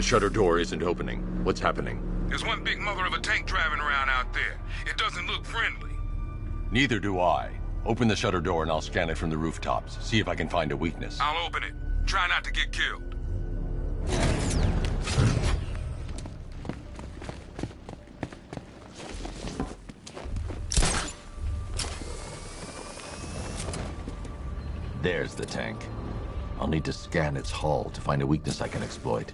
The shutter door isn't opening. What's happening? There's one big mother of a tank driving around out there. It doesn't look friendly. Neither do I. Open the shutter door and I'll scan it from the rooftops. See if I can find a weakness. I'll open it. Try not to get killed. There's the tank. I'll need to scan its hull to find a weakness I can exploit.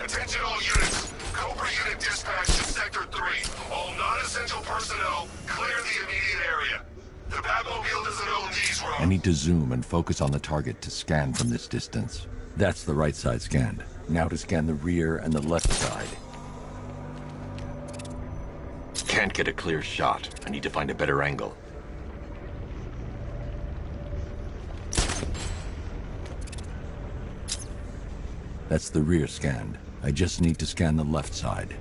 Attention all units. Cobra unit dispatch to Sector 3. All non-essential personnel, clear the immediate area. The Batmobile doesn't own these roads. I need to zoom and focus on the target to scan from this distance. That's the right side scanned. Now to scan the rear and the left side. Can't get a clear shot. I need to find a better angle. That's the rear scanned. I just need to scan the left side.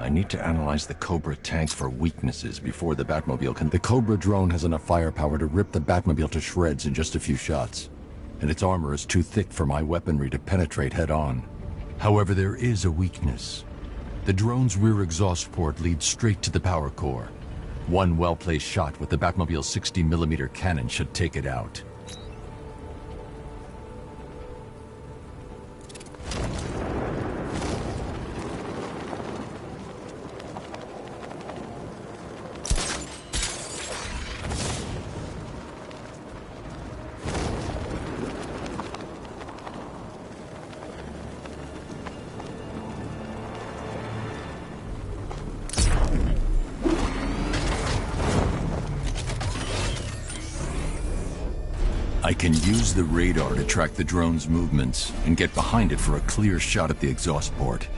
I need to analyze the Cobra tank for weaknesses before the Batmobile can... The Cobra drone has enough firepower to rip the Batmobile to shreds in just a few shots. And its armor is too thick for my weaponry to penetrate head-on. However, there is a weakness. The drone's rear exhaust port leads straight to the power core. One well-placed shot with the Batmobile's 60mm cannon should take it out. I can use the radar to track the drone's movements and get behind it for a clear shot at the exhaust port.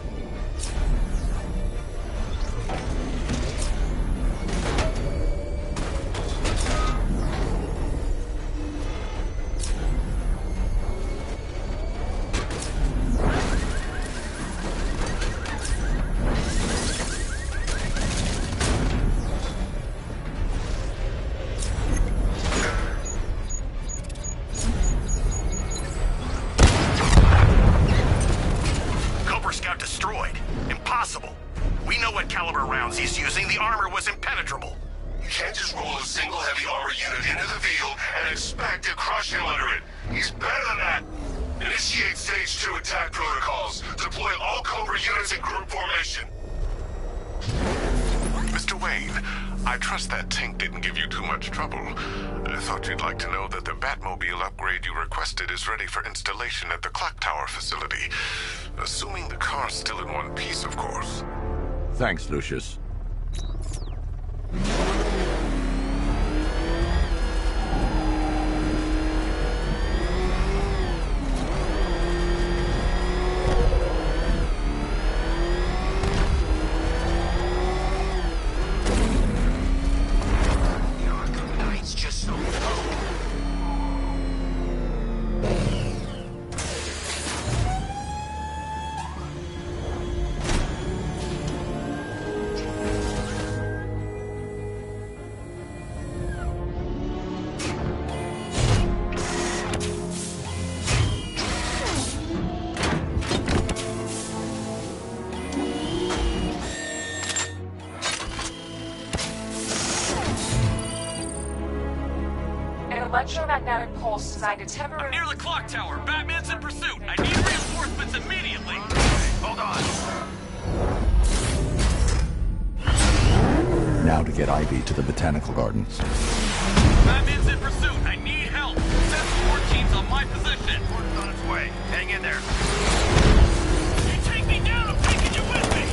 At the clock tower facility. Assuming the car's still in one piece, of course. Thanks, Lucius. Electromagnetic pulse designed to temporarily... I'm near the clock tower. Batman's in pursuit. I need reinforcements immediately. Hold on. Now to get Ivy to the botanical gardens. Batman's in pursuit. I need help. Send support teams on my position. Order's on its way. Hang in there. You take me down, I'm taking you with me.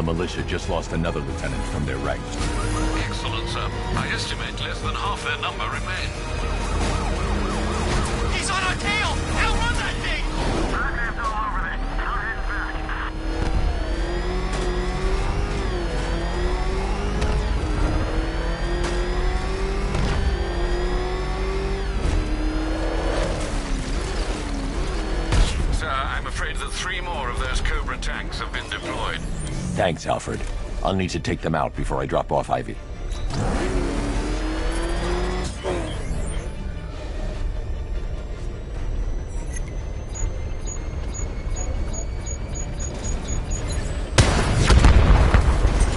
militia just lost another lieutenant from their ranks. Excellent, sir. I estimate less than half their number remain. He's on our tail! Outrun that thing! Dragons all over it. I'll head back. Sir, I'm afraid that 3 more of those Cobra tanks have been deployed. Thanks, Alfred. I'll need to take them out before I drop off Ivy.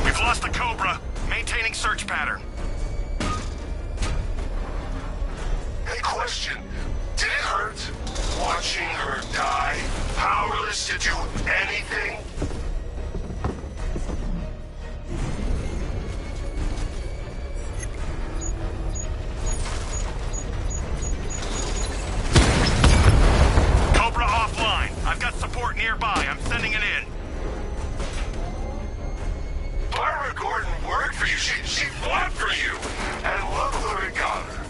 We've lost the Cobra. Maintaining search pattern. Hey, question. Did it hurt? Watching her die? Powerless to do anything? Cobra offline. I've got support nearby. I'm sending it in. Barbara Gordon worked for you. She fought for you. And look where it got her.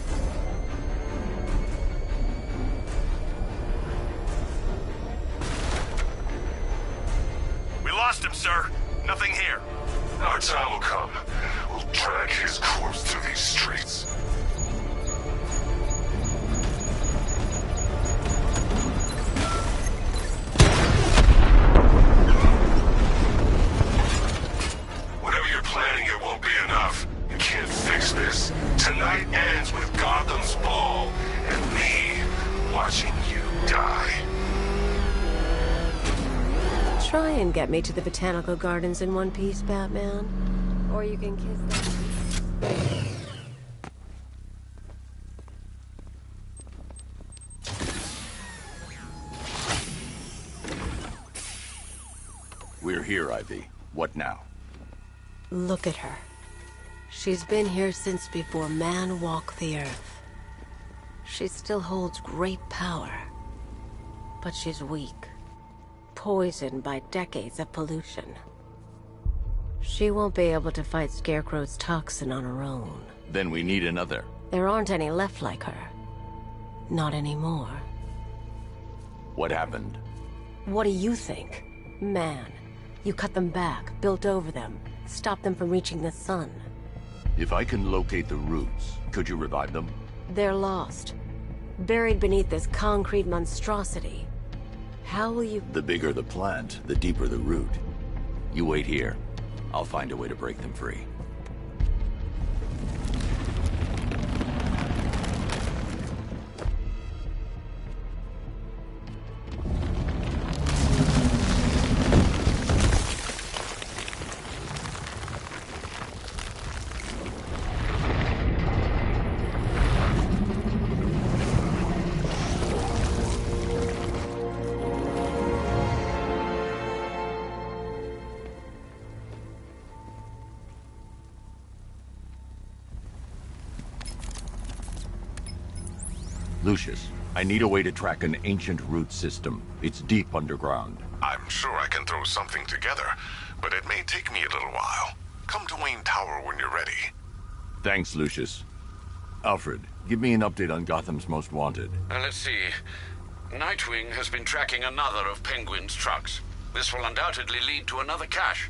We lost him, sir. Nothing here. Our time will come. We'll drag his corpse through these streets. Whatever you're planning, it won't be enough. You can't fix this. Tonight ends with Gotham's fall and me watching you die. Try and get me to the botanical gardens in one piece, Batman. Or you can kiss them. We're here, Ivy. What now? Look at her. She's been here since before man walked the earth. She still holds great power. But she's weak. Poisoned by decades of pollution. She won't be able to fight Scarecrow's toxin on her own. Then we need another. There aren't any left like her. Not anymore. What happened? What do you think? Man. You cut them back, built over them, stopped them from reaching the sun. If I can locate the roots, could you revive them? They're lost. Buried beneath this concrete monstrosity. How will you... The bigger the plant, the deeper the root. You wait here. I'll find a way to break them free. Lucius, I need a way to track an ancient root system. It's deep underground. I'm sure I can throw something together, but it may take me a little while. Come to Wayne Tower when you're ready. Thanks, Lucius. Alfred, give me an update on Gotham's Most Wanted. Let's see. Nightwing has been tracking another of Penguin's trucks. This will undoubtedly lead to another cache,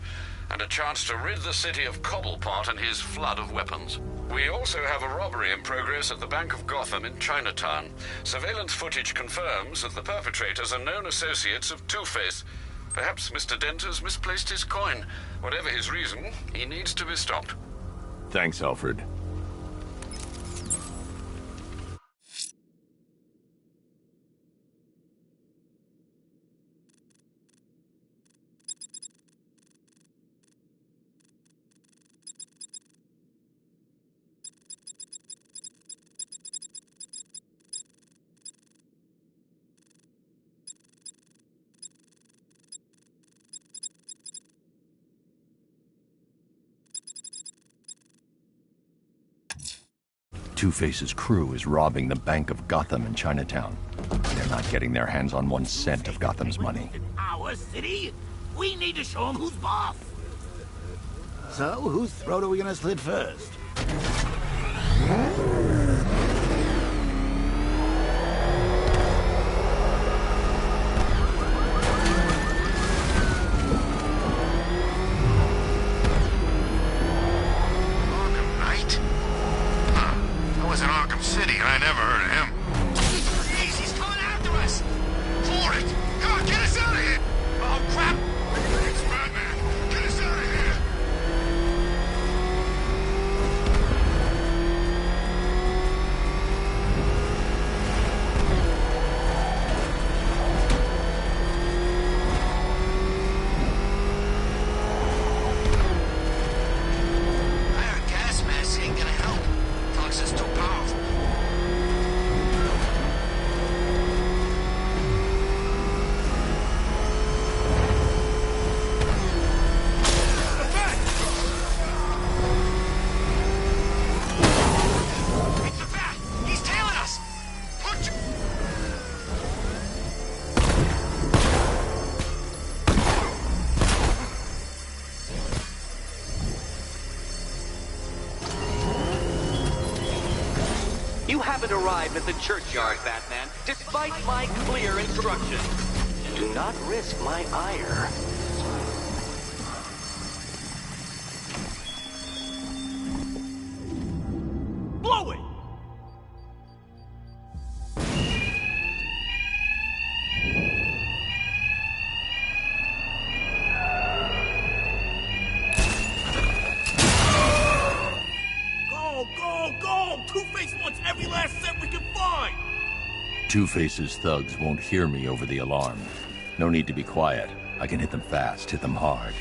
and a chance to rid the city of Cobblepot and his flood of weapons. We also have a robbery in progress at the Bank of Gotham in Chinatown. Surveillance footage confirms that the perpetrators are known associates of Two-Face. Perhaps Mr. Dent has misplaced his coin. Whatever his reason, he needs to be stopped. Thanks, Alfred. Two-Face's crew is robbing the Bank of Gotham in Chinatown. They're not getting their hands on 1 cent of Gotham's money. Our city? We need to show them who's boss. So, whose throat are we gonna slit first? Arkham Knight? Huh. I was in Arkham City and I never heard of him. Jeez, he's coming after us! For it! Come on, get us out of here! Oh, crap! It's Batman! Get us out of here! Iron gas mask ain't gonna help. Toxin's too powerful. It's the bat! He's tailing us! Put your... You haven't arrived at the churchyard, Batman, despite my clear instructions. Do not risk my ire. Blow it! Go, go, go! Two-Face wants every last cent we can find! Two-Face's thugs won't hear me over the alarm. No need to be quiet. I can hit them fast, hit them hard.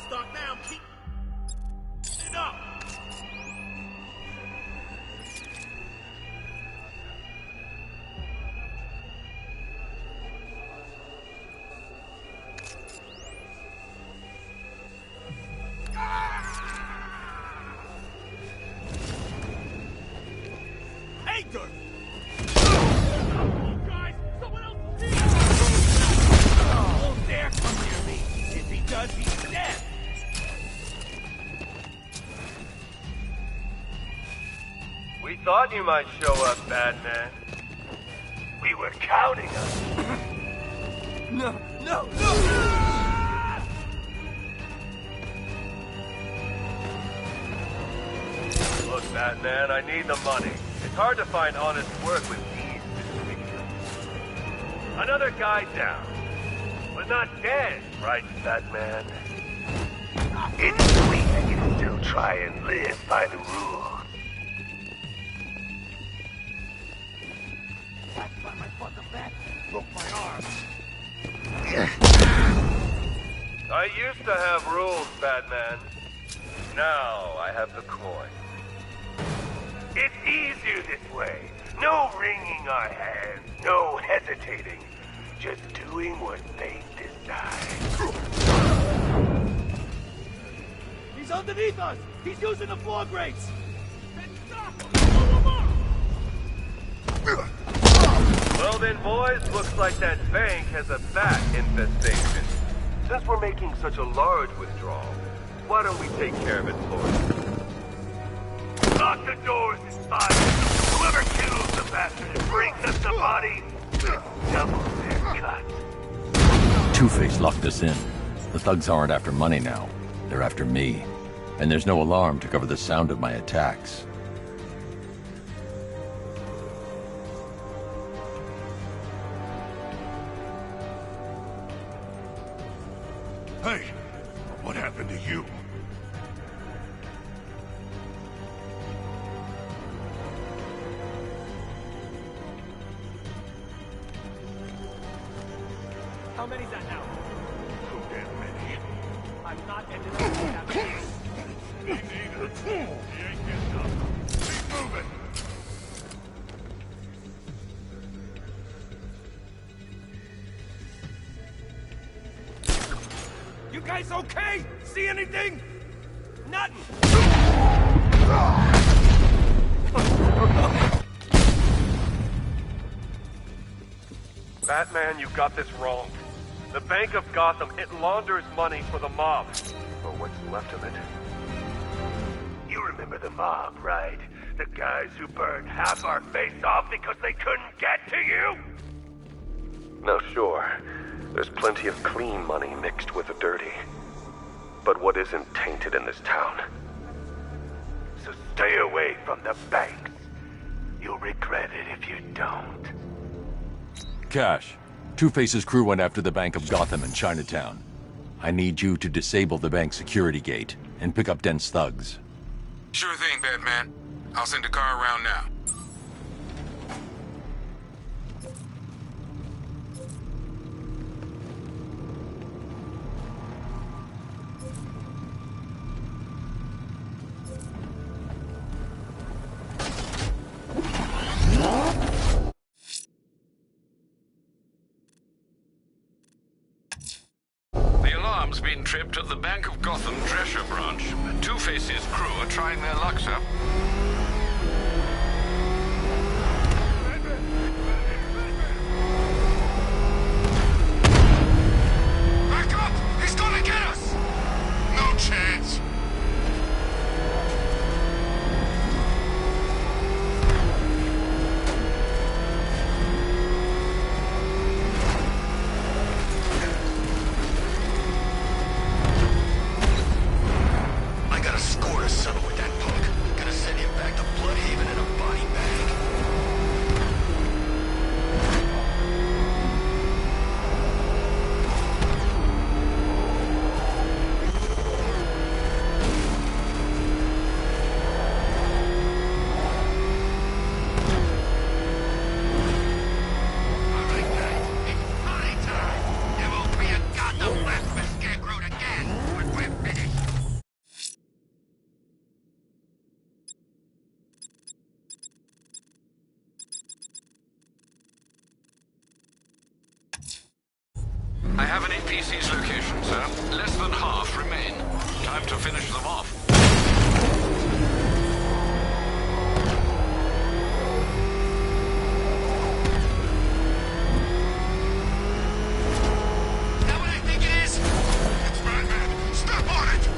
Start now, keep it up! Hey, Dirk! Oh, guys! Someone else is here! Won't dare come near me! If he does, he's dead! We thought you might show up, Batman. We were counting on you. No, no, no! Look, Batman, I need the money. It's hard to find honest work with these situations. Another guy down. But not dead, right, Batman? It's sweet that you still try and live by the rules. Broke my arm. I used to have rules, Batman. Now I have the coin. It's easier this way. No wringing our hands, no hesitating. Just doing what fate decides. He's underneath us! He's using the floor grates! Then stop him! Blow him up! Well then, boys, looks like that bank has a bat infestation. Since we're making such a large withdrawal, why don't we take care of it for you? Lock the doors and fire. Whoever kills the bastard and brings us the body, double their cut. Two-Face locked us in. The thugs aren't after money now. They're after me. And there's no alarm to cover the sound of my attacks. Hey, what happened to you? How many's that now? So damn many. I'm not ending up with that. Me neither. He ain't getting up. Keep moving. You guys okay? See anything? Nothing! Batman, you got this wrong. The Bank of Gotham, it launders money for the mob. Or what's left of it. You remember the mob, right? The guys who burned half our face off because they couldn't get to you? Now sure, there's plenty of clean money mixed with the dirty. But what isn't tainted in this town? So stay away from the banks. You'll regret it if you don't. Cash, Two-Face's crew went after the Bank of Gotham in Chinatown. I need you to disable the bank security gate and pick up Dent's thugs. Sure thing, Batman. I'll send a car around now. Been tripped at the Bank of Gotham Drescher branch. Two-Face's crew are trying their luck, sir. Back up! He's gonna get us! No chance. I have an APC's location, sir. Less than half remain. Time to finish them off. Is that what I think it is? It's Batman. Step on it!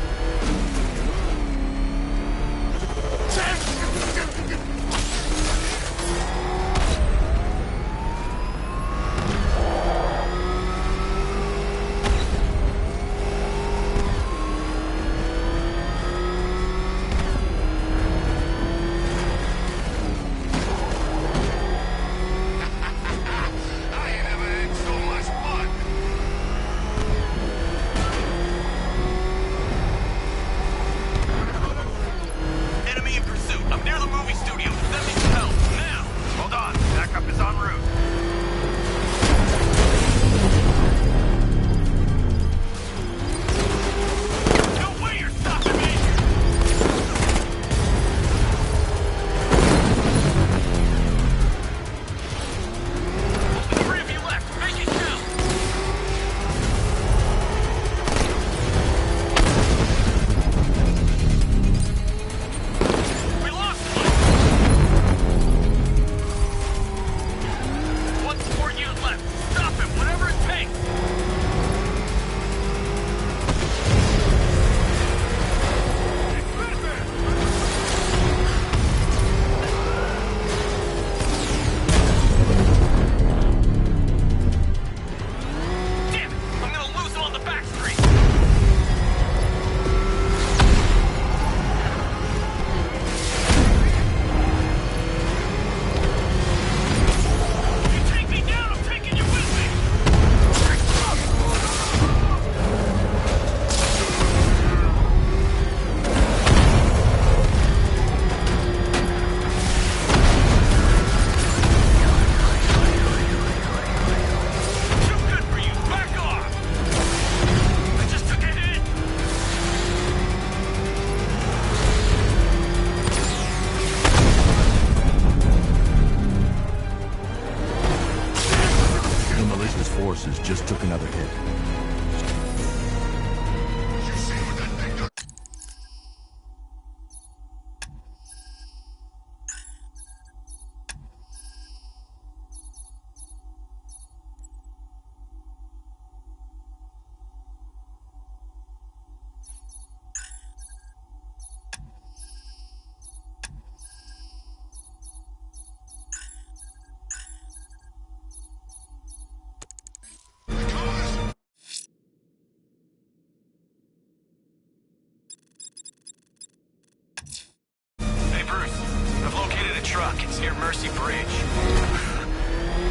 truck. It's near Mercy Bridge.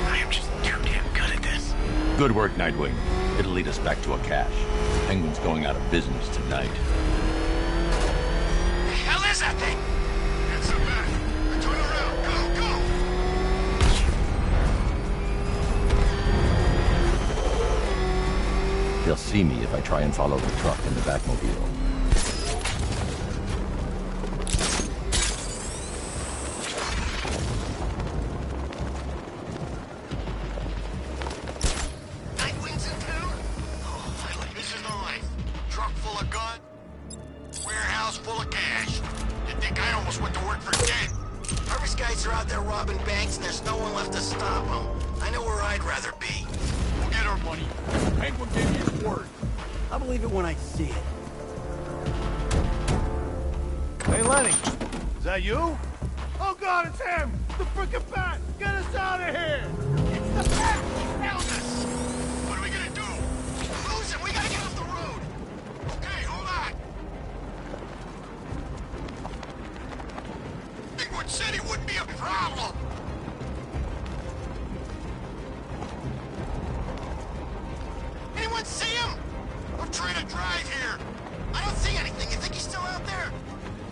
I am just too damn good at this. Good work, Nightwing. It'll lead us back to a cache. Penguin's going out of business tonight. The hell is that thing? It's a bat. Turn around. Go, go! They'll see me if I try and follow the truck and the Batmobile. Nightwing's in town? Oh, finally. This is the life. Truck full of guns, warehouse full of cash. You'd think I almost went to work for dead. Harvey's guys are out there robbing banks and there's no one left to stop them. I know where I'd rather be. We'll get our money. Penguin gave me his word. I believe it when I see it. Hey, Lenny. Is that you? Oh, God, it's him! The frickin' bat! Get us out of here! It's the bat! He found us! What are we gonna do? Lose him! We gotta get off the road! Okay, hold on! Penguin said he wouldn't be a problem! Anyone see him? I'm trying to drive here! I don't see anything. You think he's still out there?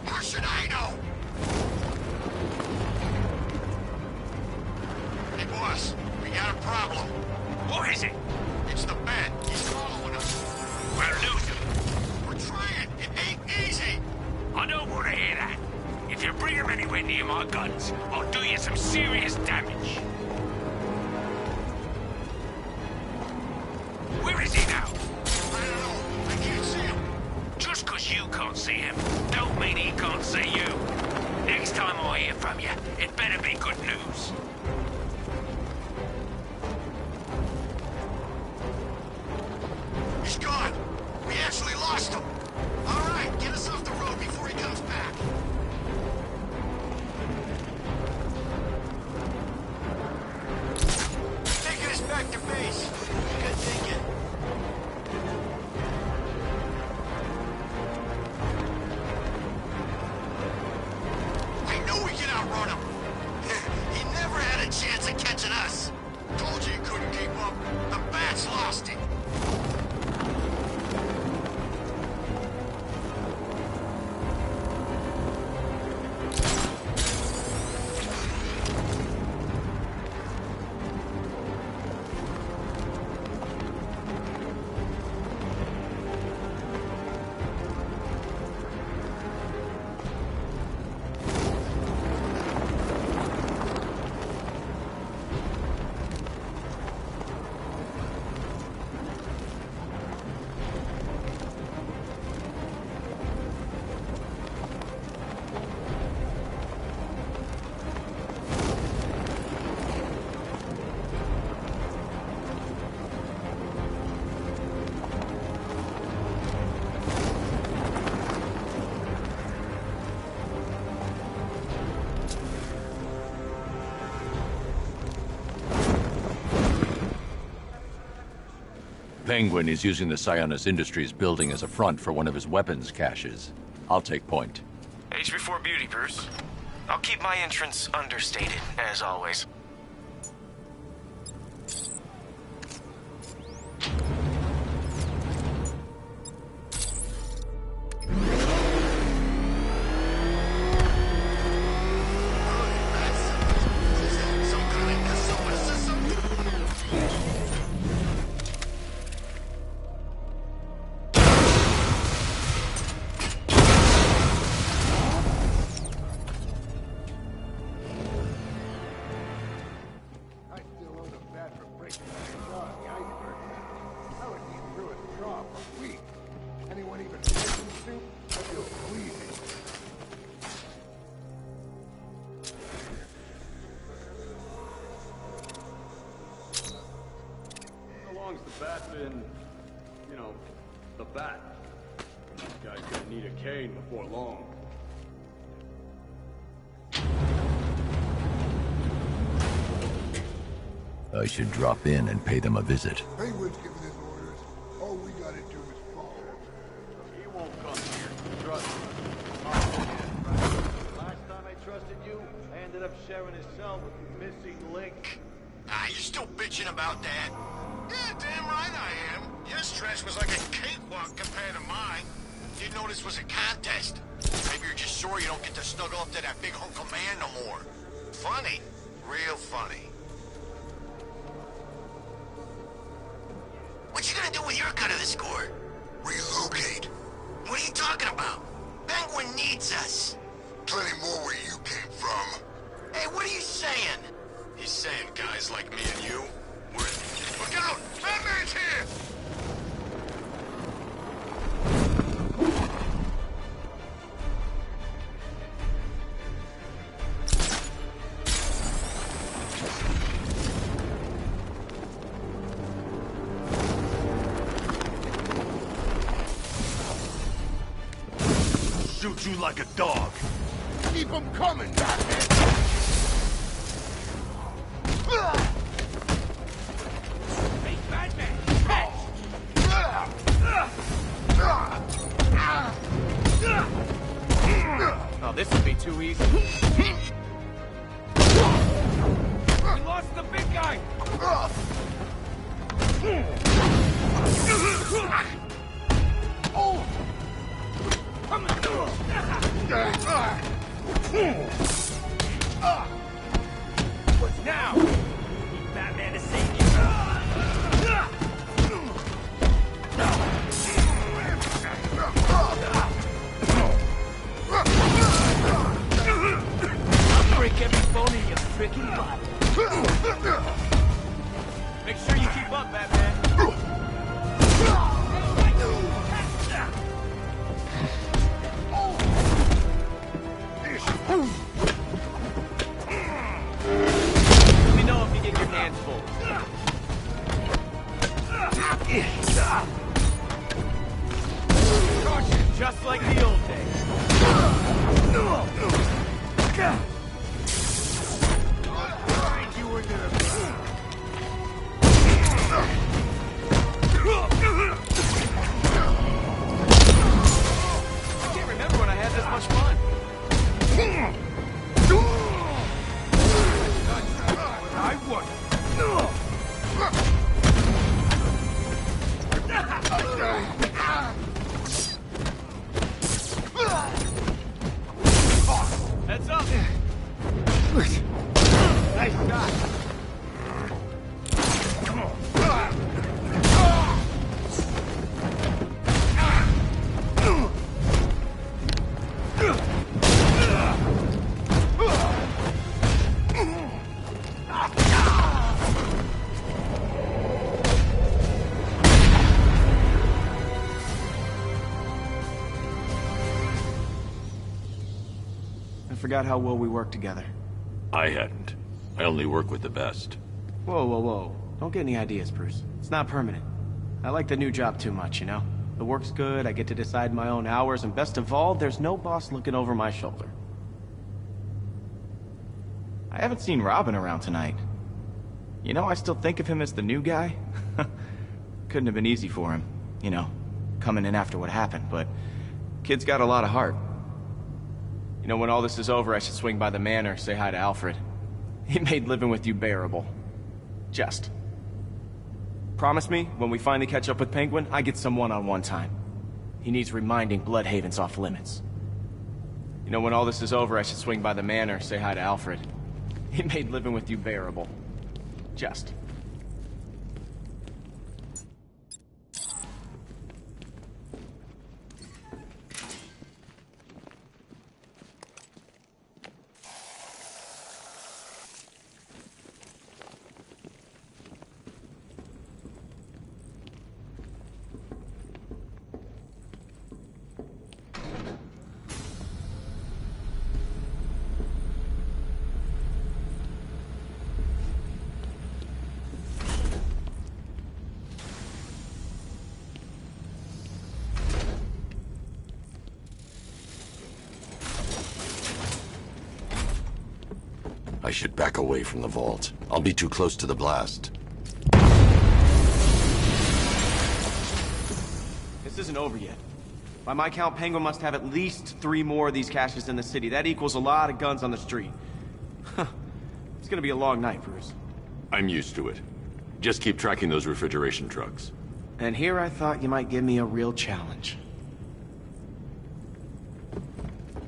How should I know? Hey, boss. We got a problem. What is it? It's the bat. He's following us. We're losing. We're trying. It ain't easy. I don't want to hear that. If you bring him anywhere near my guns, I'll do you some serious damage. Where is he now? I don't know. I can't see him. Just 'cause you can't see him, don't mean he can't see you. Next time I hear from you, it better be good news. He's gone. We actually lost him. All right, get us off the road before he comes back. Taking us back to base. Good thinking. I knew we could outrun him. He never had a chance of catching us. Told you he couldn't keep up. The bat's lost it. Penguin is using the Sionis Industries building as a front for one of his weapons caches. I'll take point. HB4 Beauty, Bruce. I'll keep my entrance understated, as always. The bat's been, you know, the bat. This guy's gonna need a cane before long. I should drop in and pay them a visit. Penguin's giving his orders. All we gotta do is follow. He won't come here. Trust me. Oh, yeah, right. Last time I tried trusted you, I ended up sharing his cell with the missing link. Ah, you still bitching about that? Yeah, damn right I am. Your stress was like a cakewalk compared to mine. Didn't know this was a contest. Maybe you're just sore you don't get to snuggle up to that big hunk of man no more. Funny. Real funny. What you gonna do with your cut of the score? Relocate. What are you talking about? Penguin needs us. Plenty more where you came from. Hey, what are you saying? He's saying guys like me and you, Look out! Batman's here! Shoot you like a dog. Keep them coming, Batman! Hey, Batman! Oh, this would be too easy. We lost the big guy! Oh! What now? Need Batman to save you. I'll break every bone in your freaking body. Make sure you keep up, Batman. Let me know if you get your hands full. Just like the old days. You were gonna I can't remember when I had this much fun. I won. Heads up. Nice shot. I forgot how well we worked together. I hadn't. I only work with the best. Whoa, whoa, whoa. Don't get any ideas, Bruce. It's not permanent. I like the new job too much, you know? The work's good, I get to decide my own hours, and best of all, there's no boss looking over my shoulder. I haven't seen Robin around tonight. You know, I still think of him as the new guy. Couldn't have been easy for him, you know, coming in after what happened, but kid's got a lot of heart. You know, when all this is over, I should swing by the manor, say hi to Alfred. He made living with you bearable. Just. Promise me, when we finally catch up with Penguin, I get some one-on-one time. He needs reminding Bloodhaven's off limits. You know, when all this is over, I should swing by the manor, say hi to Alfred. He made living with you bearable. Just. I should back away from the vault. I'll be too close to the blast. This isn't over yet. By my count, Penguin must have at least 3 more of these caches in the city. That equals a lot of guns on the street. It's gonna be a long night, Bruce. I'm used to it. Just keep tracking those refrigeration trucks. And here I thought you might give me a real challenge.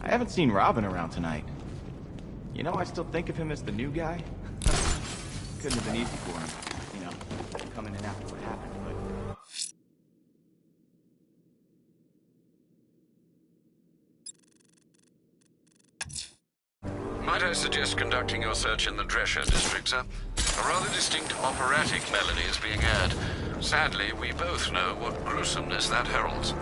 I haven't seen Robin around tonight. You know, I still think of him as the new guy. Couldn't have been easy for him, you know, coming in after what happened, but... Might I suggest conducting your search in the Drescher district, sir? A rather distinct operatic melody is being aired. Sadly, we both know what gruesomeness that heralds.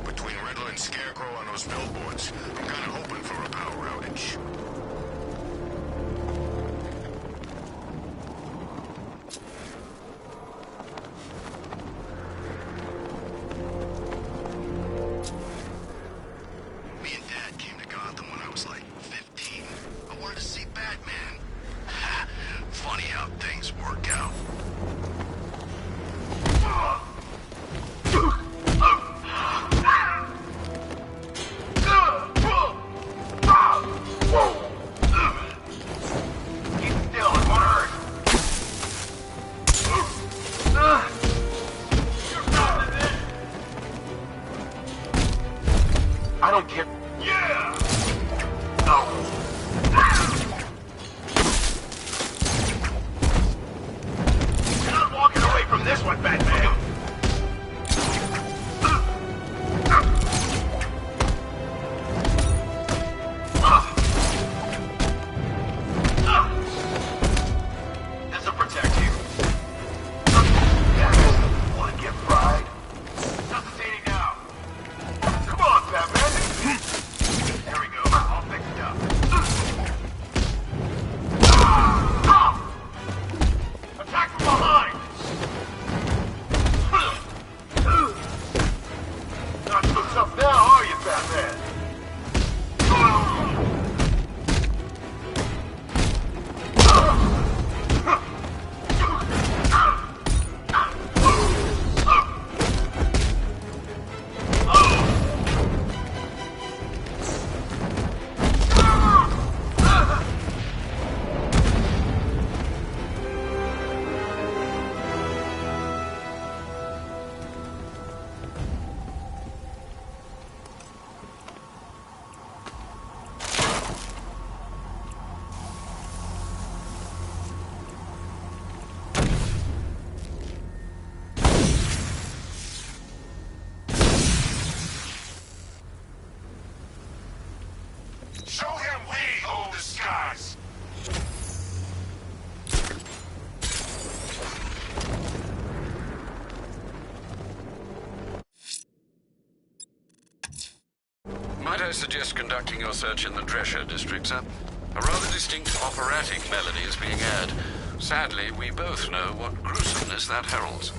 Between Riddler and Scarecrow on those billboards, I'm kind of hoping for a power outage. Me and Dad came to Gotham when I was like 15. I wanted to see Batman. Funny how things work out. Keep still, it won't hurt. I don't care. Yeah! No. You're not walking away from this one, Batman. This'll protect you. Yeah, wanna get fried? Hesitating now. Come on, Batman. There we go. All fixed up. Attack from behind. Not so tough now, are you, Batman? Show him we hold the skies! Might I suggest conducting your search in the Drescher district, sir? A rather distinct operatic melody is being aired. Sadly, we both know what gruesomeness that heralds.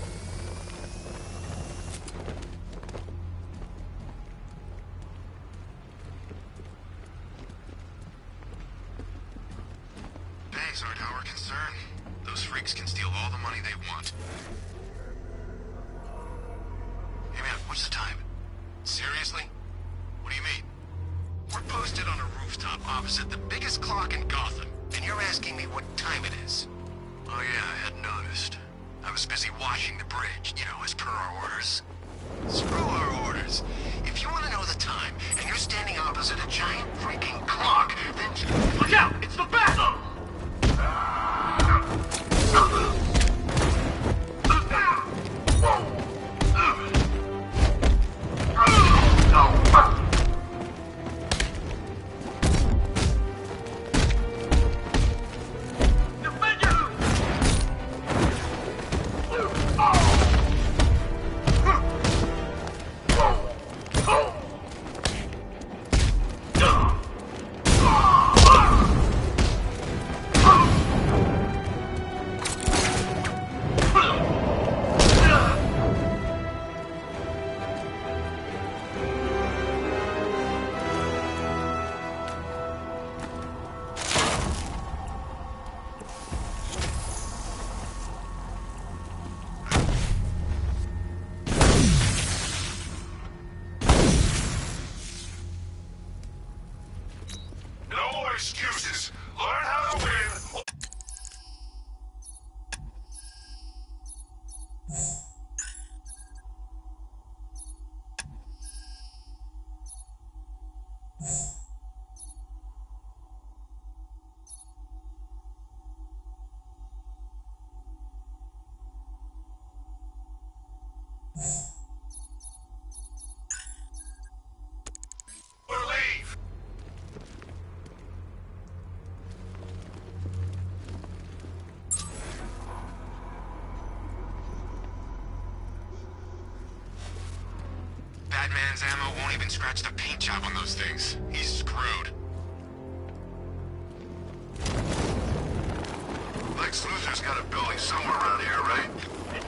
Banks aren't our concern. Those freaks can steal all the money they want. Hey man, what's the time? Seriously? What do you mean? We're posted on a rooftop opposite the biggest clock in Gotham, and you're asking me what time it is. Oh yeah, I had noticed. I was busy washing the bridge, you know, as per our orders. Screw our orders. If you want to know the time, and you're standing opposite a giant freaking clock, then... Look out! It's the Bat! excuses. Learn how to win. Batman's ammo won't even scratch the paint job on those things. He's screwed. Lex Luthor's got a building somewhere around here, right? It's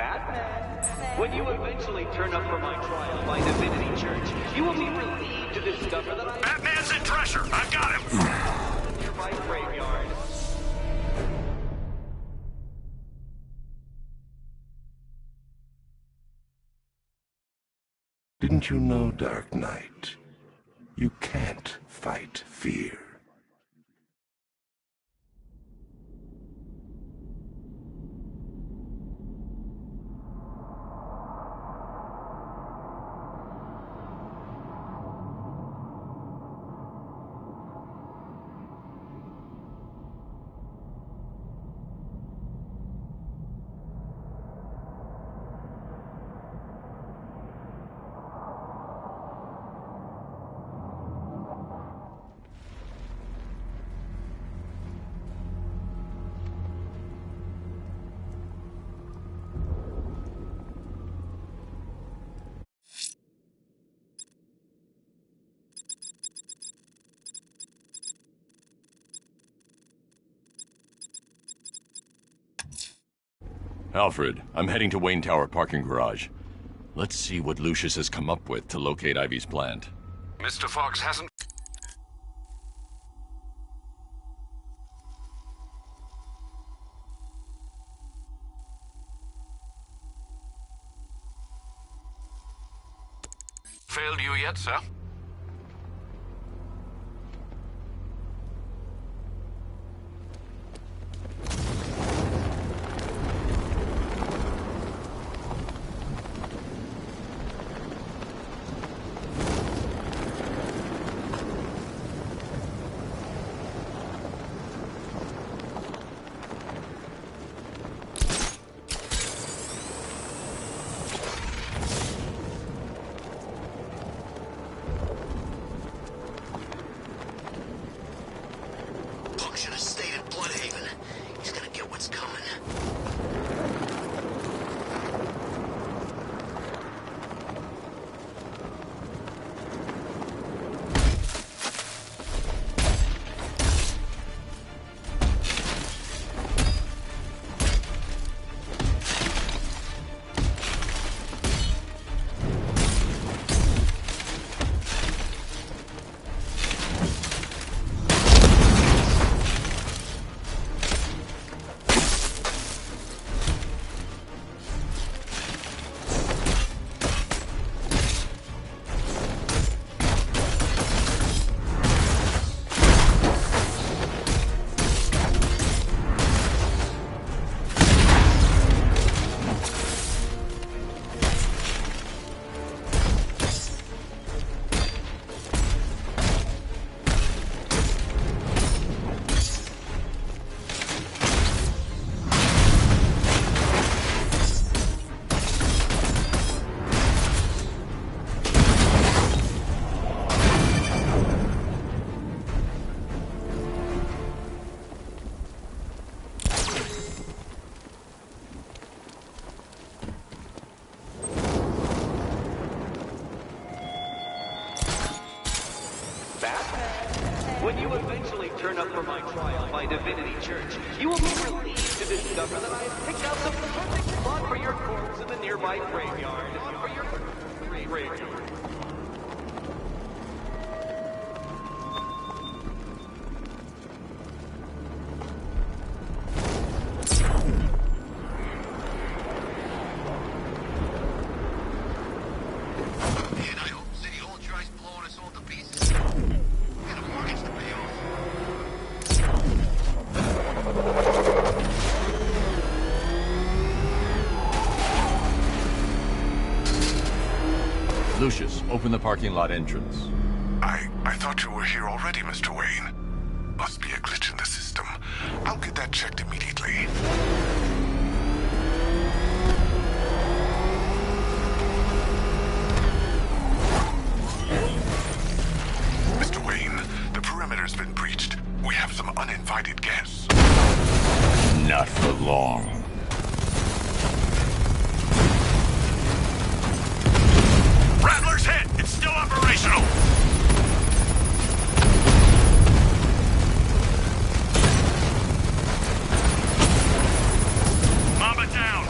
Batman! When you eventually turn up for my trial by Divinity Church, you will be relieved to discover that I... Batman's in treasure! I've got him! Nearby graveyard. Didn't you know, Dark Knight? You can't fight fear. Alfred, I'm heading to Wayne Tower parking garage. Let's see what Lucius has come up with to locate Ivy's plant. Mr. Fox hasn't... failed you yet, sir? When you eventually turn up for my trial by Divinity Church, you will be relieved to discover that I have picked out the perfect spot for your corpse in the nearby graveyard. Lucius, open the parking lot entrance. I thought you were here already, Mr. Wayne. Must be a glitch in the system. I'll get that checked immediately. Mr. Wayne, the perimeter's been breached. We have some uninvited guests. Not for long. Rattler's hit! It's still operational! Mamba down!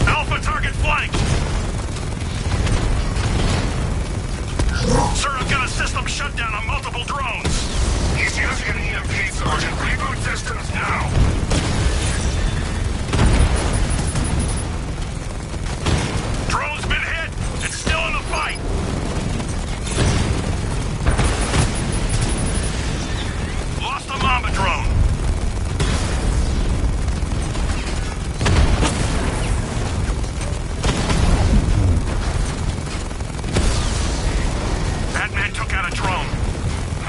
Alpha target flanked! Sir, I've got a system shutdown on multiple drones! He's using an EMP, Sergeant. Reboot systems now! Drone's been hit! It's still in the fight! Lost the Mamba drone! Batman took out a drone.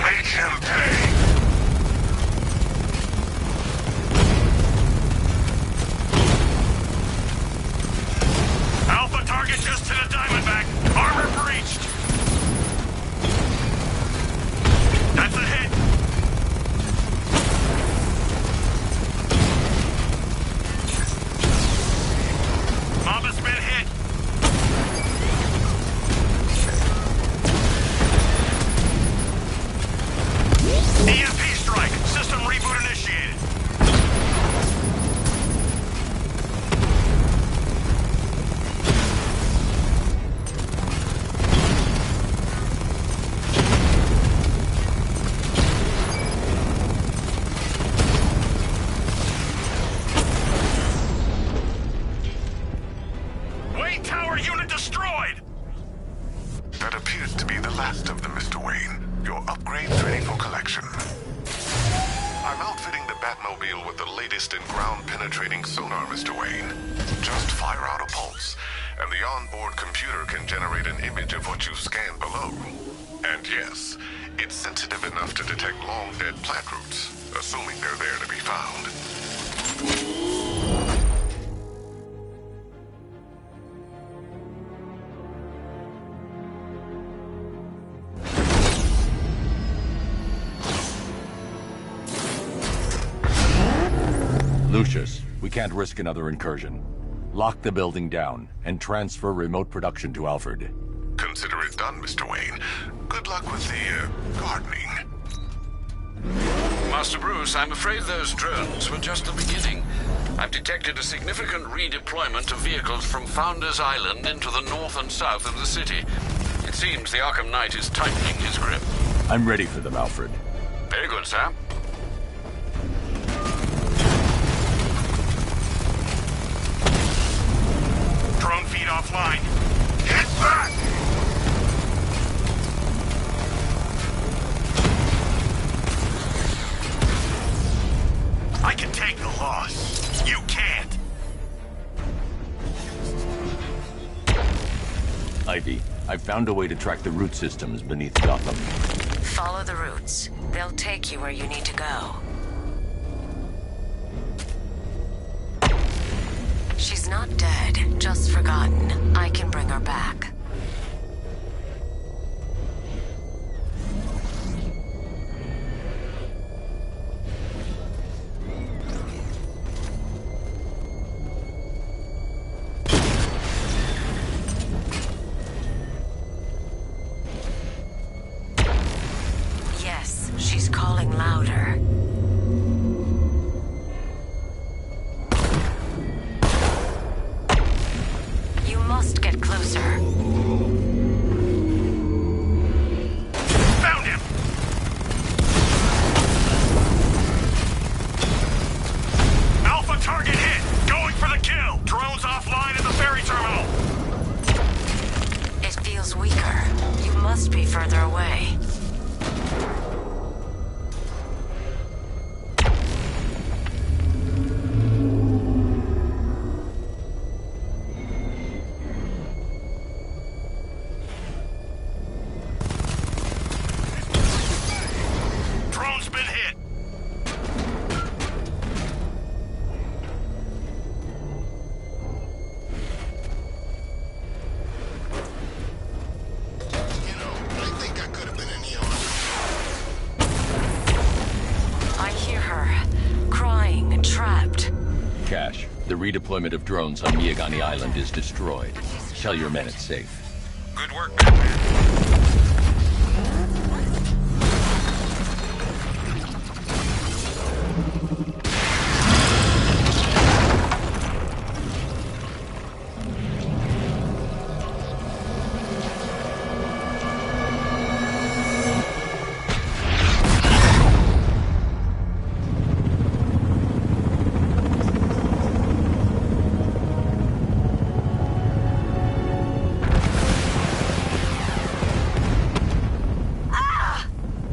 Make him pay! Alpha target just to the Diamondback. Armor breached. That's a hit. Mamba's been hit. EMP strike. System reboot initiated. Wayne Tower unit destroyed! That appears to be the last of them, Mr. Wayne. Your upgrade's ready for collection. I'm outfitting the Batmobile with the latest in ground-penetrating sonar, Mr. Wayne. Just fire out a pulse, and the onboard computer can generate an image of what you scan below. And yes, it's sensitive enough to detect long-dead plant roots, assuming they're there to be found. Lucius, we can't risk another incursion. Lock the building down and transfer remote production to Alfred. Consider it done, Mr. Wayne. Good luck with the, gardening. Master Bruce, I'm afraid those drones were just the beginning. I've detected a significant redeployment of vehicles from Founders Island into the north and south of the city. It seems the Arkham Knight is tightening his grip. I'm ready for them, Alfred. Very good, sir. Drone feed offline. Get back! I can take the loss. You can't. Ivy, I've found a way to track the root systems beneath Gotham. Follow the routes. They'll take you where you need to go. She's not dead, just forgotten. I can bring her back. cash. The redeployment of drones on Miyagani Island is destroyed. Tell your men it's safe. Good work, Batman.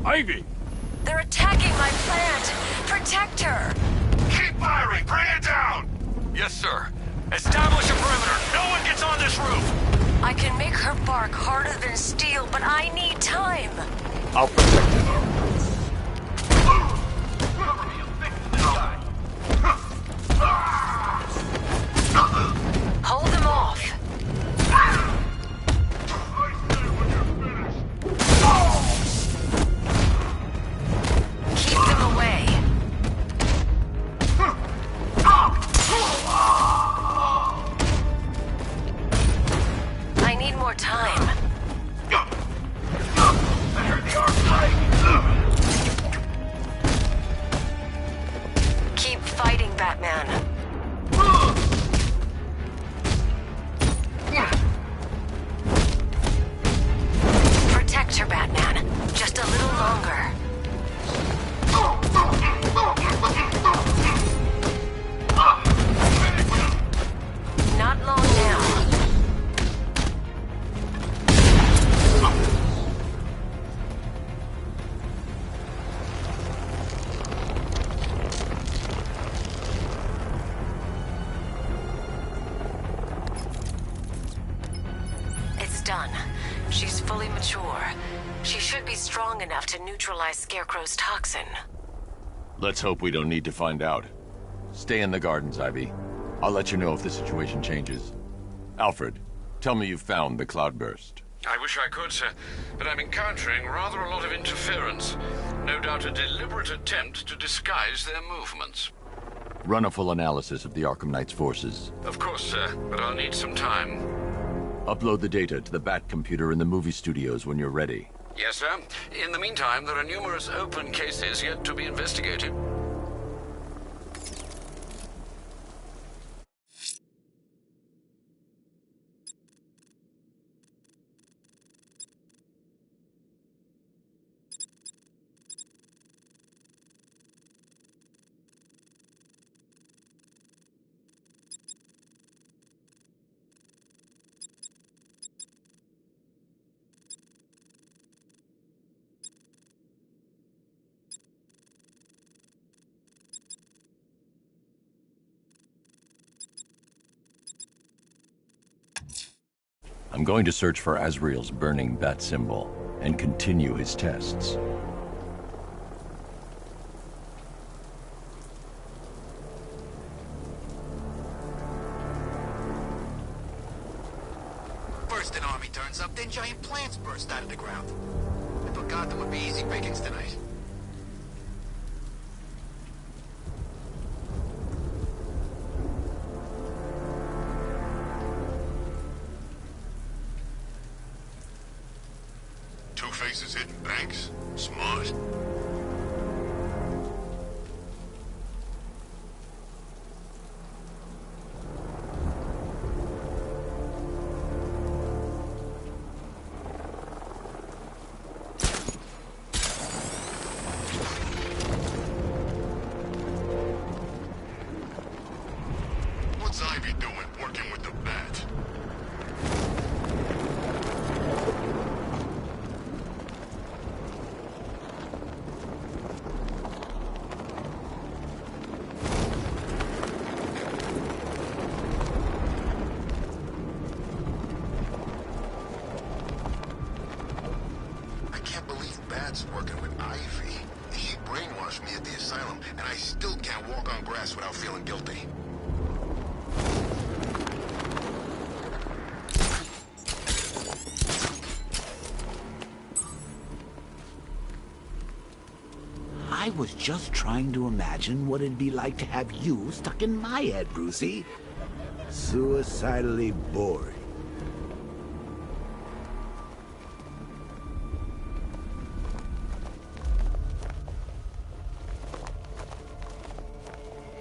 Ivy! They're attacking my plant! Protect her! Keep firing! Bring it down! Yes, sir. Establish a perimeter. No one gets on this roof! I can make her bark harder than steel, but I need time! I'll protect her. Hold them off! Keep them away! I need more time. I heard the arm break! Keep fighting, Batman. Protect her, Batman. Just a little longer. Not long now. It's done. She's fully mature. She should be strong enough to neutralize Scarecrow's toxin. Let's hope we don't need to find out. Stay in the gardens, Ivy. I'll let you know if the situation changes. Alfred, tell me you've found the cloudburst. I wish I could, sir, but I'm encountering rather a lot of interference. No doubt a deliberate attempt to disguise their movements. Run a full analysis of the Arkham Knight's forces. Of course, sir, but I'll need some time. Upload the data to the Bat computer in the movie studios when you're ready. Yes, sir. In the meantime, there are numerous open cases yet to be investigated. I'm going to search for Azrael's burning bat symbol and continue his tests. First an army turns up, then giant plants burst out of the ground. I thought Gotham would be easy pickings tonight. Two-Face's hitting banks? Smart. What's Ivy doing working with the bat? I can't believe Bat's working with Ivy. He brainwashed me at the asylum, and I still can't walk on grass without feeling guilty. I was just trying to imagine what it'd be like to have you stuck in my head, Brucey. Suicidally boring.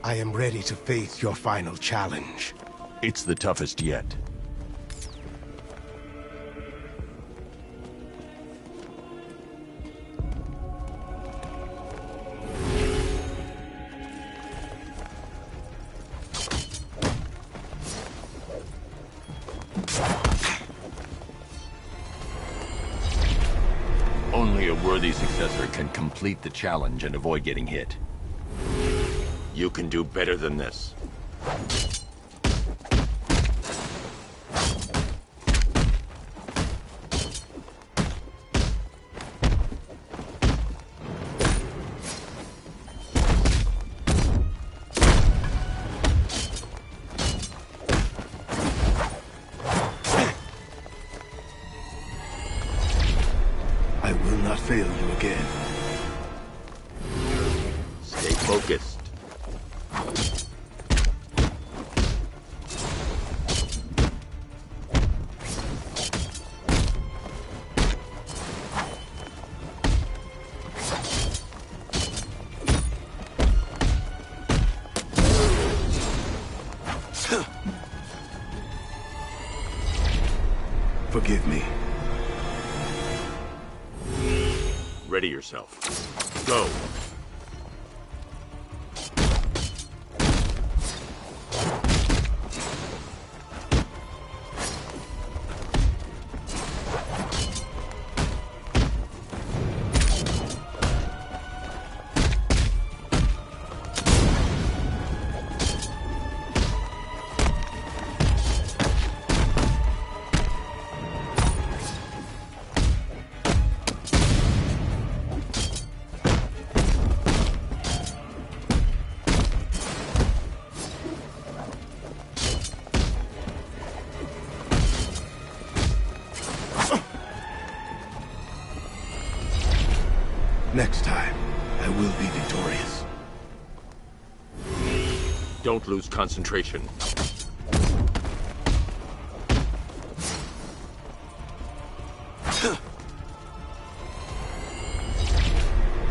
I am ready to face your final challenge. It's the toughest yet. Only a worthy successor can complete the challenge and avoid getting hit. You can do better than this. I will not fail you again. Stay focused. Forgive me. Ready yourself. Go. Next time, I will be victorious. Don't lose concentration.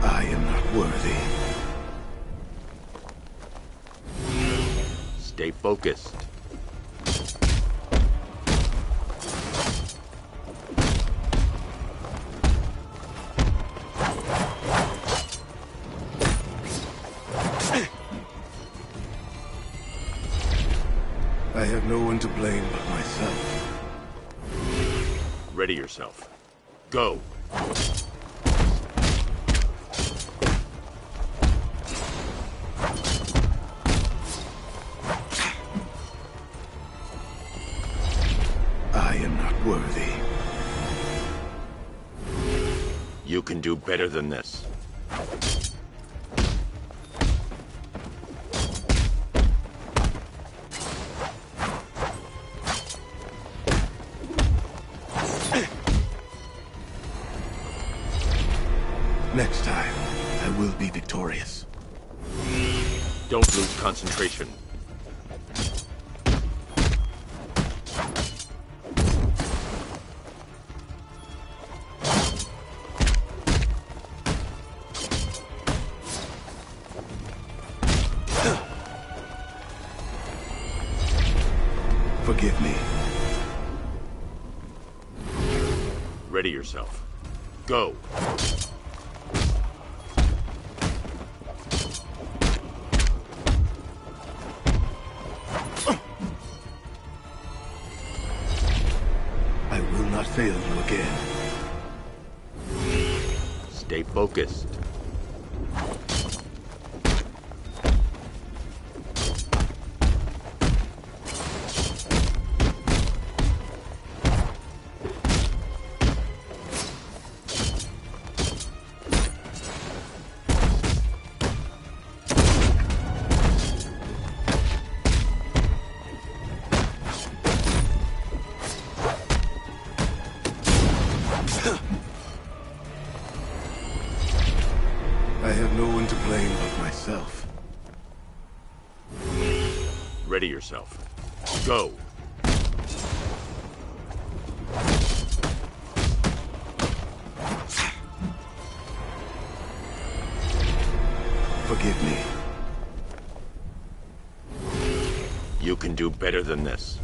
I am not worthy. Stay focused. I have no one to blame but myself. Ready yourself. Go. I am not worthy. You can do better than this. Next time, I will be victorious. Don't lose concentration. Forgive me. Ready yourself. Go. I will not fail you again. Stay focused. Ready yourself. Go! Forgive me. You can do better than this.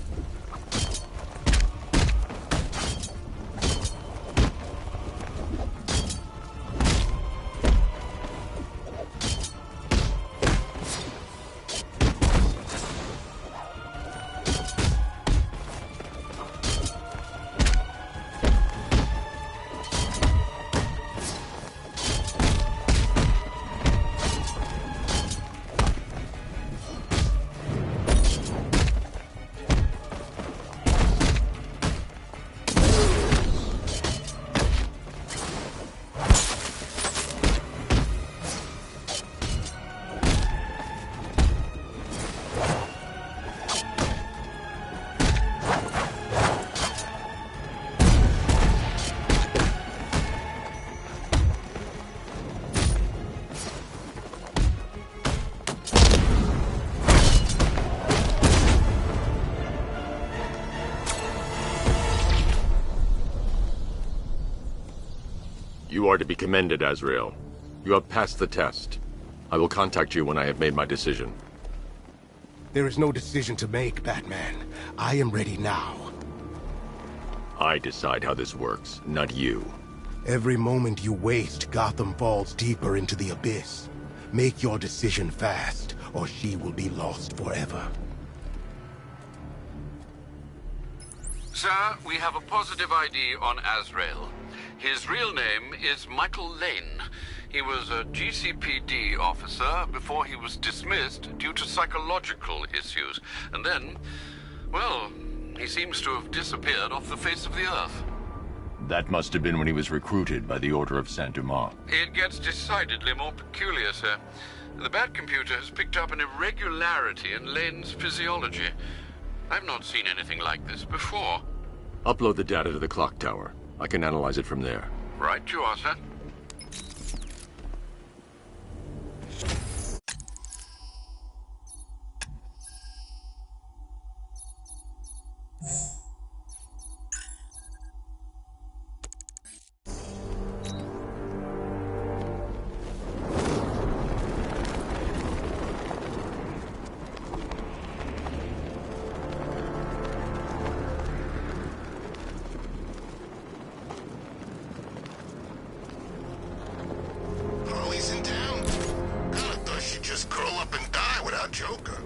You are to be commended, Azrael. You have passed the test. I will contact you when I have made my decision. There is no decision to make, Batman. I am ready now. I decide how this works, not you. Every moment you waste, Gotham falls deeper into the abyss. Make your decision fast, or she will be lost forever. Sir, we have a positive ID on Azrael. His real name is Michael Lane. He was a GCPD officer before he was dismissed due to psychological issues. And then, well, he seems to have disappeared off the face of the earth. That must have been when he was recruited by the Order of Saint-Dumas. It gets decidedly more peculiar, sir. The Batcomputer has picked up an irregularity in Lane's physiology. I've not seen anything like this before. Upload the data to the clock tower. I can analyze it from there. Right you are, sir. Harley's in town. God, I thought she'd just curl up and die without Joker.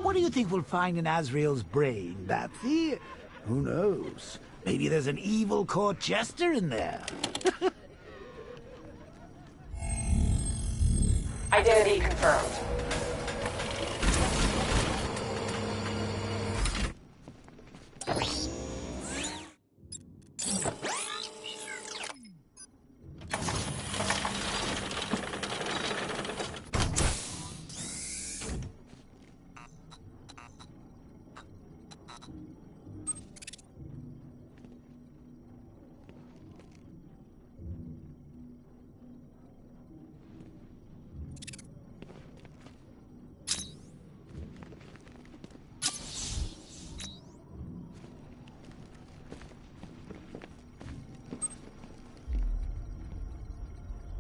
What do you think we'll find in Azrael's brain, Batsy? Who knows? Maybe there's an evil court jester in there. Identity confirmed.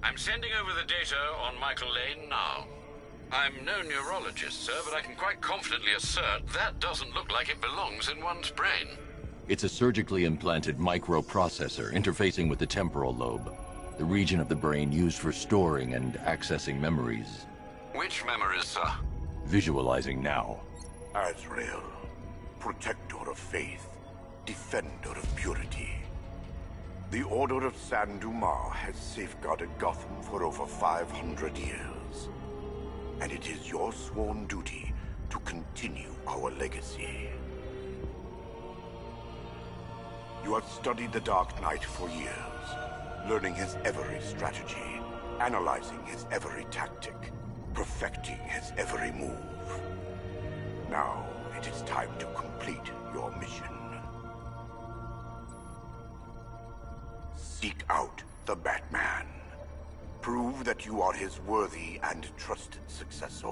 I'm sending over the data on Michael Lane now. I'm no neurologist, sir, but I can quite confidently assert that doesn't look like it belongs in one's brain. It's a surgically implanted microprocessor interfacing with the temporal lobe, the region of the brain used for storing and accessing memories. Which memories, sir? Visualizing now. Azrael, protector of faith, defender of purity. The Order of Saint-Dumas has safeguarded Gotham for over 500 years. And it is your sworn duty to continue our legacy. You have studied the Dark Knight for years, learning his every strategy, analyzing his every tactic, perfecting his every move. Now, it is time to complete your mission. Seek out the Batman. Prove that you are his worthy and trusted successor.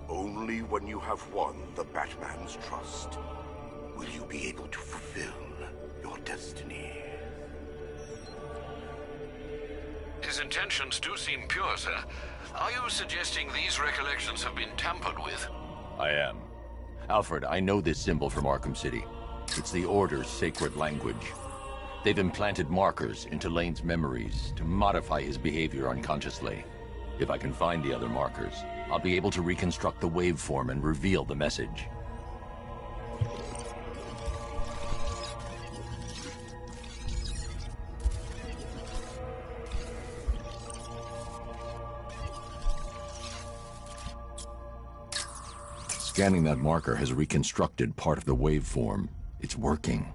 Only when you have won the Batman's trust will you be able to fulfill your destiny. His intentions do seem pure, sir. Are you suggesting these recollections have been tampered with? I am. Alfred, I know this symbol from Arkham City. It's the Order's sacred language. They've implanted markers into Lane's memories to modify his behavior unconsciously. If I can find the other markers, I'll be able to reconstruct the waveform and reveal the message. Scanning that marker has reconstructed part of the waveform. It's working.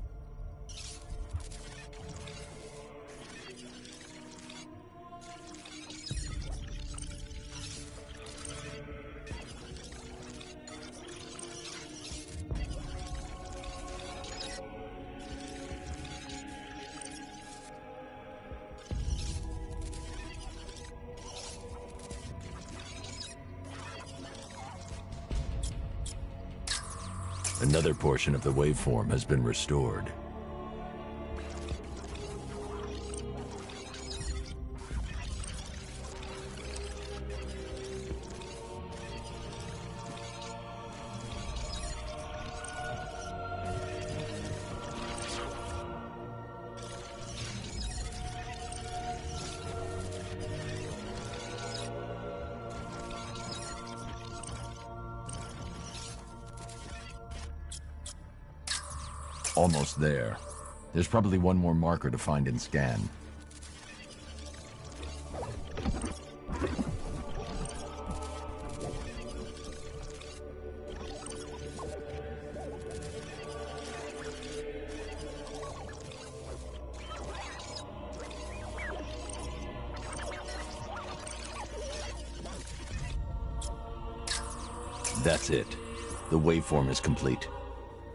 Another portion of the waveform has been restored. Almost there. There's probably one more marker to find and scan. That's it. The waveform is complete.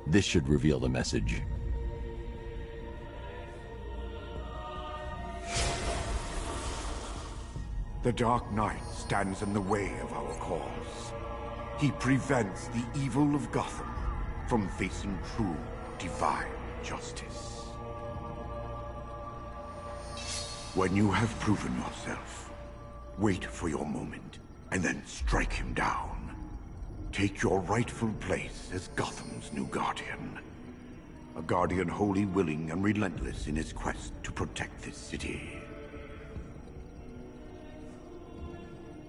This should reveal the message. The Dark Knight stands in the way of our cause. He prevents the evil of Gotham from facing true, divine justice. When you have proven yourself, wait for your moment, and then strike him down. Take your rightful place as Gotham's new guardian. A guardian wholly willing and relentless in his quest to protect this city.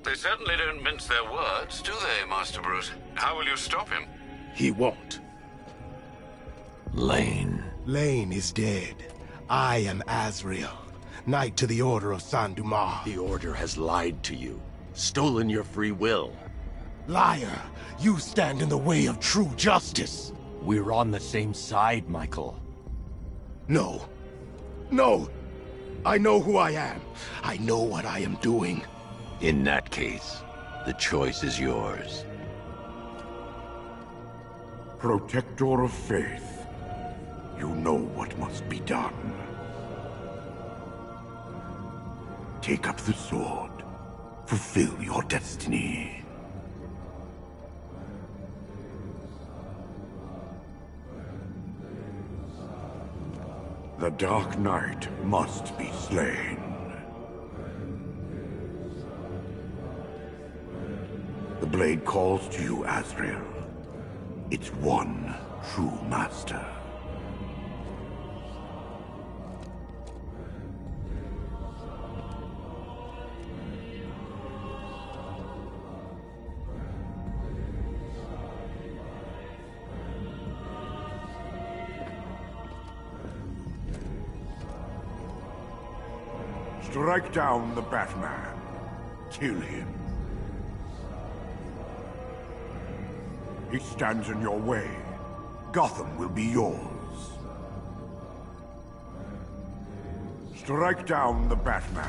They certainly don't mince their words, do they, Master Bruce? How will you stop him? He won't. Lane. Lane is dead. I am Azrael, Knight to the Order of Saint Dumas. The Order has lied to you, stolen your free will. Liar! You stand in the way of true justice! We're on the same side, Michael. No. No! I know who I am. I know what I am doing. In that case, the choice is yours. Protector of Faith, you know what must be done. Take up the sword. Fulfill your destiny. The Dark Knight must be slain. The blade calls to you, Azrael. Its one true master. Strike down the Batman. Kill him. He stands in your way. Gotham will be yours. Strike down the Batman.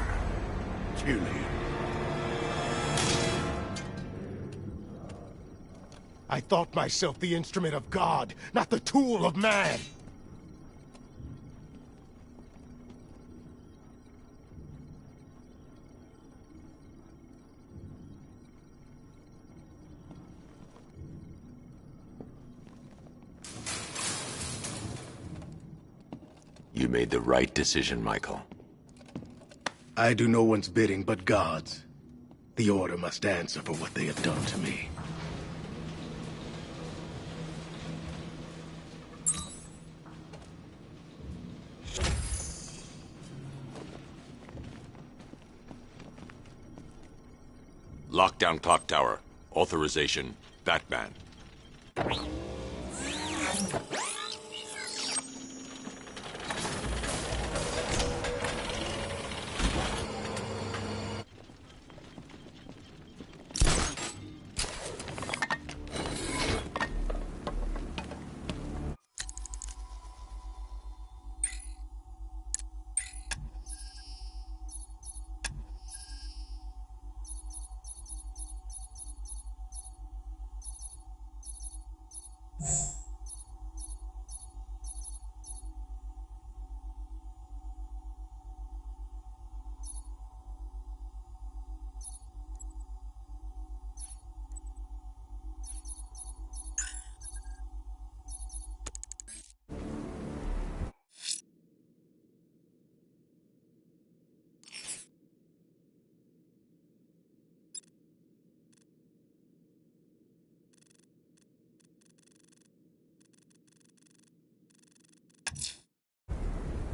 Kill him. I thought myself the instrument of God, not the tool of man. You made the right decision, Michael. I do no one's bidding but God's. The Order must answer for what they have done to me. Lockdown clock tower. Authorization, Batman.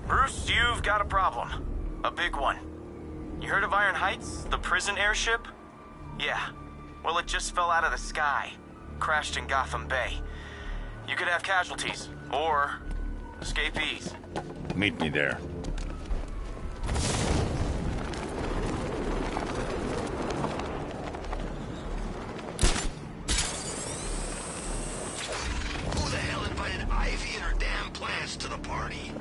Bruce, you've got a problem. A big one. You heard of Iron Heights, the prison airship? Yeah. Well, it just fell out of the sky. Crashed in Gotham Bay. You could have casualties, or escapees. Meet me there. Who the hell invited Ivy and her damn plants to the party?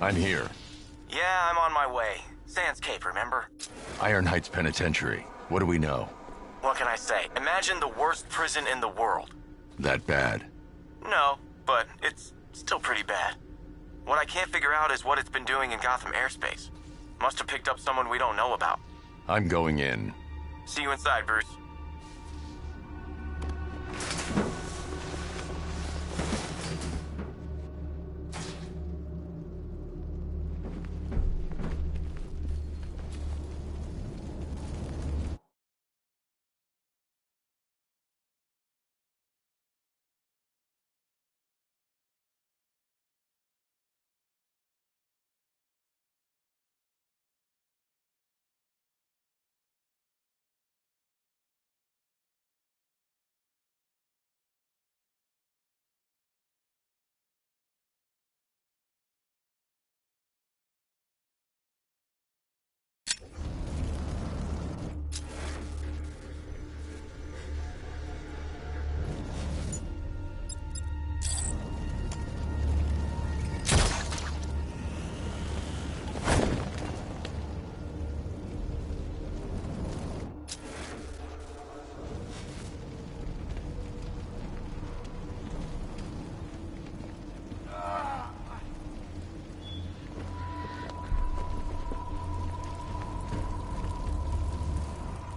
I'm here. Yeah, I'm on my way. Sands Cape, remember? Iron Heights Penitentiary. What do we know? What can I say? Imagine the worst prison in the world. That bad? No, but it's still pretty bad. What I can't figure out is what it's been doing in Gotham airspace. Must have picked up someone we don't know about. I'm going in. See you inside, Bruce.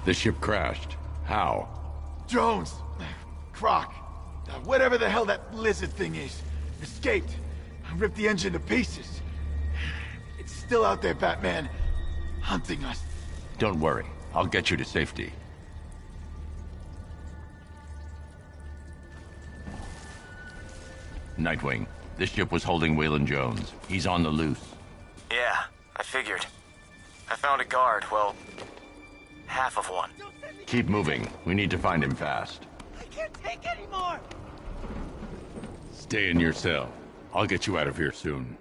The ship crashed. How? Jones, Croc, whatever the hell that lizard thing is, escaped. Ripped the engine to pieces. It's still out there, Batman, hunting us. Don't worry. I'll get you to safety. Nightwing, this ship was holding Waylon Jones. He's on the loose. Yeah, I figured. I found a guard, well, half of one. Keep moving. We need to find him fast. I can't take anymore! Stay in your cell. I'll get you out of here soon.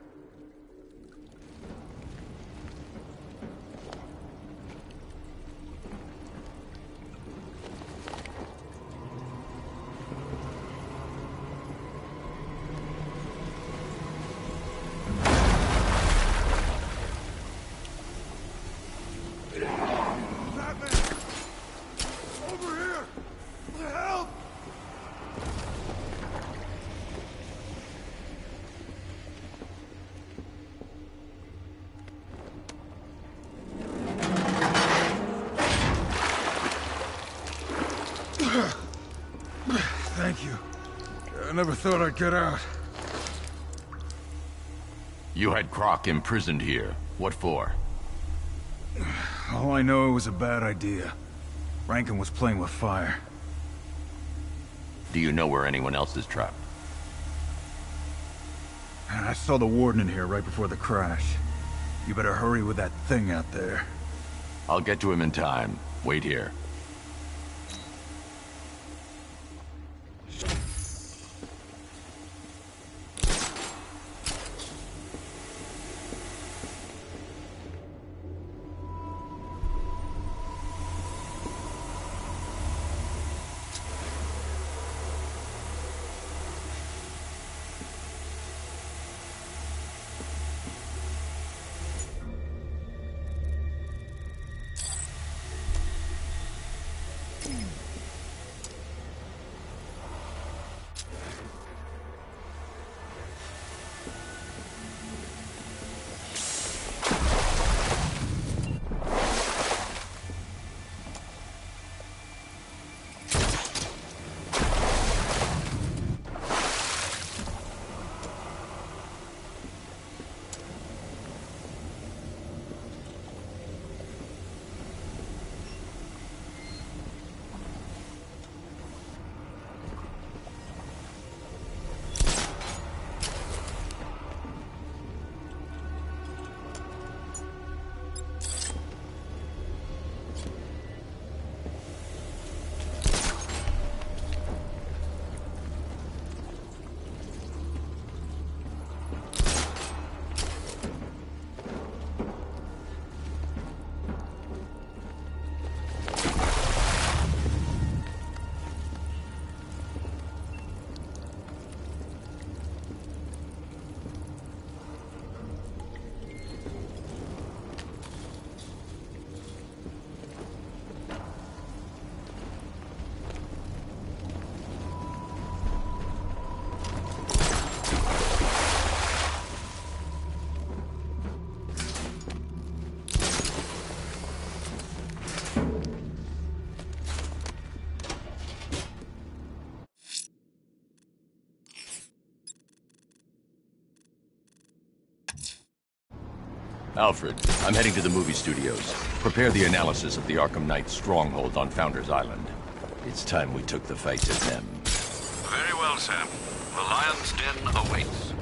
I never thought I'd get out. You had Croc imprisoned here. What for? All I know, it was a bad idea. Rankin was playing with fire. Do you know where anyone else is trapped? I saw the warden in here right before the crash. You better hurry with that thing out there. I'll get to him in time. Wait here. Alfred, I'm heading to the movie studios. Prepare the analysis of the Arkham Knight's stronghold on Founders Island. It's time we took the fight to them. Very well, Sam. The Lion's Den awaits.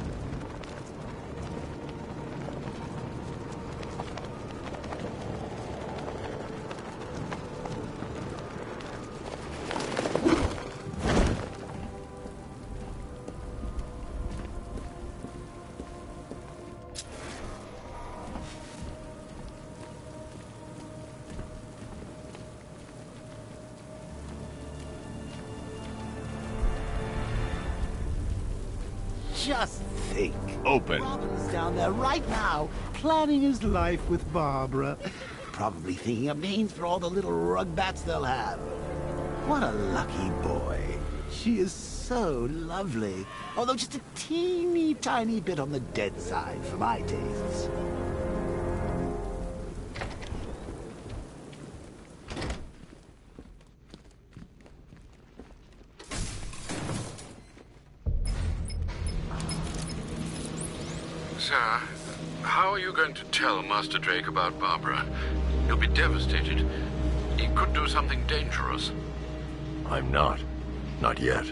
Just think. Open. Robin's down there right now, planning his life with Barbara. Probably thinking of names for all the little rugbats they'll have. What a lucky boy. She is so lovely. Although just a teeny tiny bit on the dead side for my tastes. Sir, how are you going to tell Master Drake about Barbara? He'll be devastated. He could do something dangerous. I'm not. Not yet.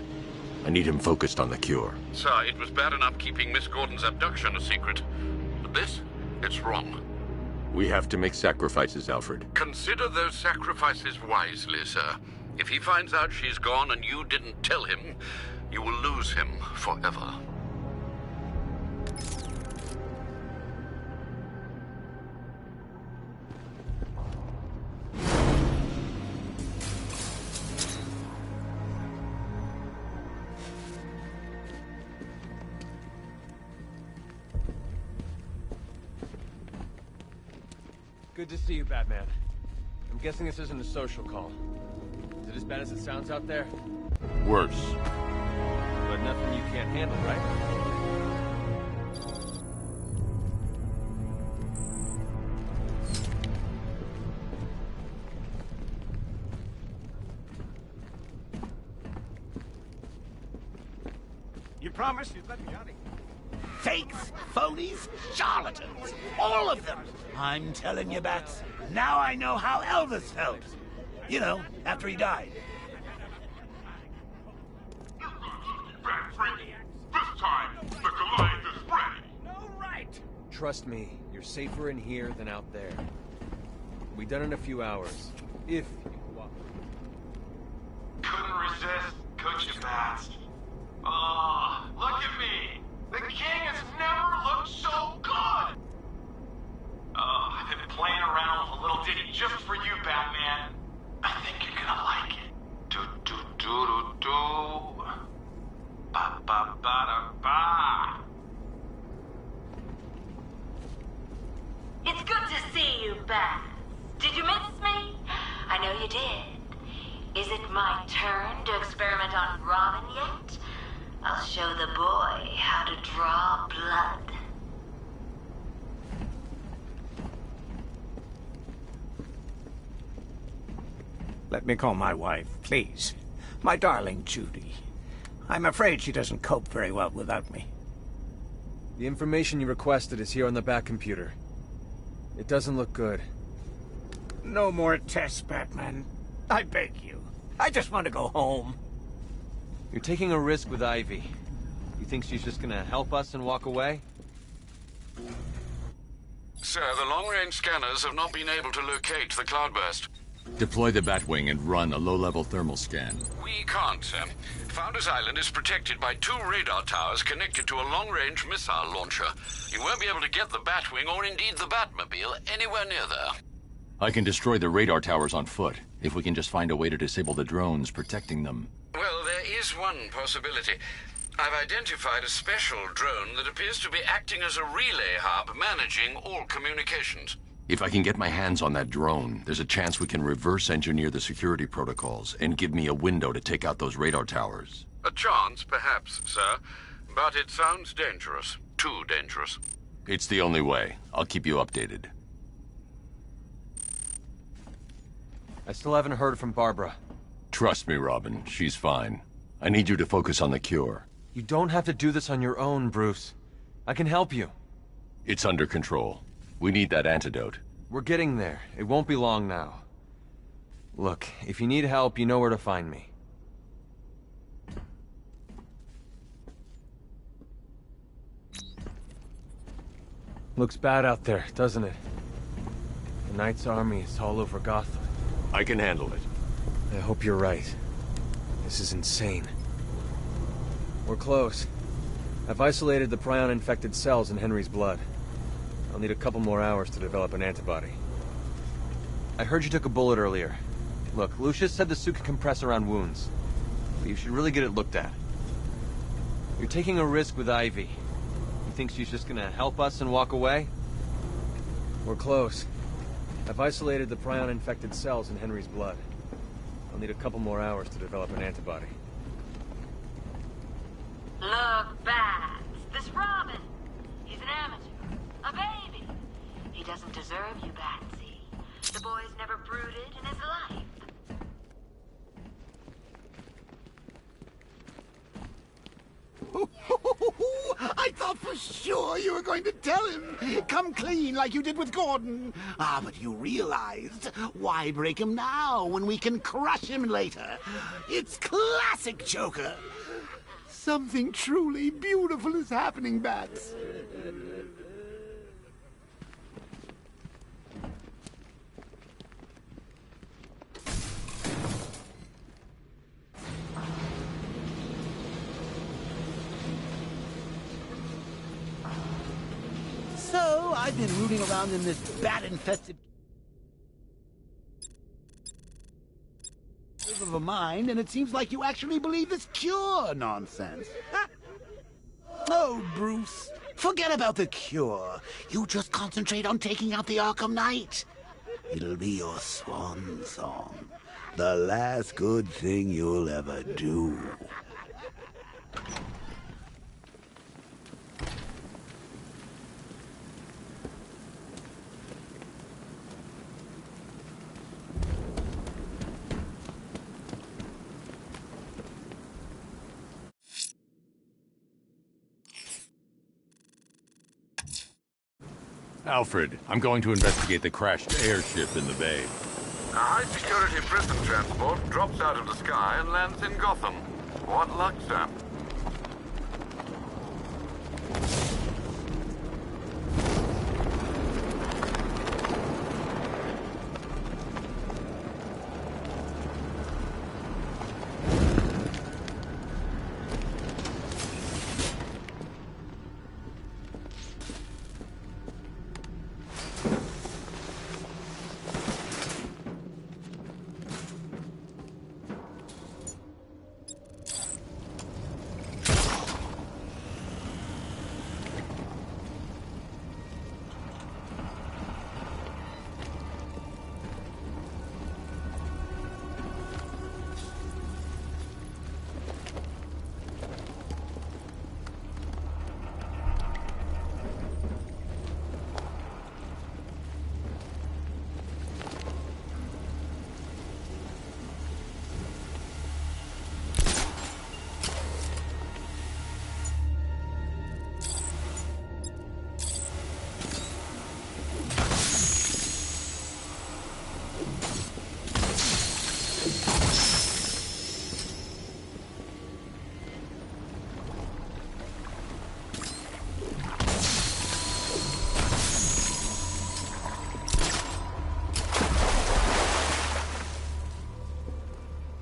I need him focused on the cure. Sir, it was bad enough keeping Miss Gordon's abduction a secret. But this? It's wrong. We have to make sacrifices, Alfred. Consider those sacrifices wisely, sir. If he finds out she's gone and you didn't tell him, you will lose him forever. Good to see you, Batman. I'm guessing this isn't a social call. Is it as bad as it sounds out there? Worse. But nothing you can't handle, right? You promise you'd let me out of here? Fakes, phonies, charlatans, all of them. I'm telling you, Bats, now I know how Elvis felt. You know, after he died. Bat free. This time, the Goliath is ready. No right. Trust me, you're safer in here than out there. We'll be done in a few hours, if you cooperate. Couldn't resist, could you, Bats? Oh, look at me. The king has never looked so good. Oh, I've been playing around with a little ditty just for you, Batman. I think you're gonna like it. Do do do do do. Ba ba ba da ba. It's good to see you, Bats. Did you miss me? I know you did. Is it my turn to experiment on Robin yet? I'll show the boy how to draw blood. Let me call my wife, please. My darling Judy. I'm afraid she doesn't cope very well without me. The information you requested is here on the back computer. It doesn't look good. No more tests, Batman. I beg you. I just want to go home. You're taking a risk with Ivy. You think she's just gonna help us and walk away? Sir, the long-range scanners have not been able to locate the cloudburst. Deploy the Batwing and run a low-level thermal scan. We can't, sir. Founders Island is protected by 2 radar towers connected to a long-range missile launcher. You won't be able to get the Batwing, or indeed the Batmobile, anywhere near there. I can destroy the radar towers on foot, if we can just find a way to disable the drones protecting them. Well, there is one possibility. I've identified a special drone that appears to be acting as a relay hub managing all communications. If I can get my hands on that drone, there's a chance we can reverse engineer the security protocols and give me a window to take out those radar towers. A chance, perhaps, sir. But it sounds dangerous. Too dangerous. It's the only way. I'll keep you updated. I still haven't heard from Barbara. Trust me, Robin. She's fine. I need you to focus on the cure. You don't have to do this on your own, Bruce. I can help you. It's under control. We need that antidote. We're getting there. It won't be long now. Look, if you need help, you know where to find me. Looks bad out there, doesn't it? The Knight's army is all over Gotham. I can handle it. I hope you're right. This is insane. We're close. I've isolated the prion-infected cells in Henry's blood. I'll need a couple more hours to develop an antibody. I heard you took a bullet earlier. Look, Lucius said the suit could compress around wounds. But you should really get it looked at. You're taking a risk with Ivy. You think she's just gonna help us and walk away? We're close. I've isolated the prion-infected cells in Henry's blood. I'll need a couple more hours to develop an antibody. Look, Bats. This Robin. He's an amateur. A baby. He doesn't deserve you, Batsy. The boy's never brooded in his life. I thought for sure you were going to tell him. Come clean like you did with Gordon. Ah, but you realized. Why break him now when we can crush him later? It's classic Joker. Something truly beautiful is happening, Bats. So, I've been rooting around in this bat-infested of a mind, and it seems like you actually believe this cure nonsense. Oh, Bruce, forget about the cure. You just concentrate on taking out the Arkham Knight. It'll be your swan song. The last good thing you'll ever do. Alfred, I'm going to investigate the crashed airship in the bay. A high-security prison transport drops out of the sky and lands in Gotham. What luck, Sam?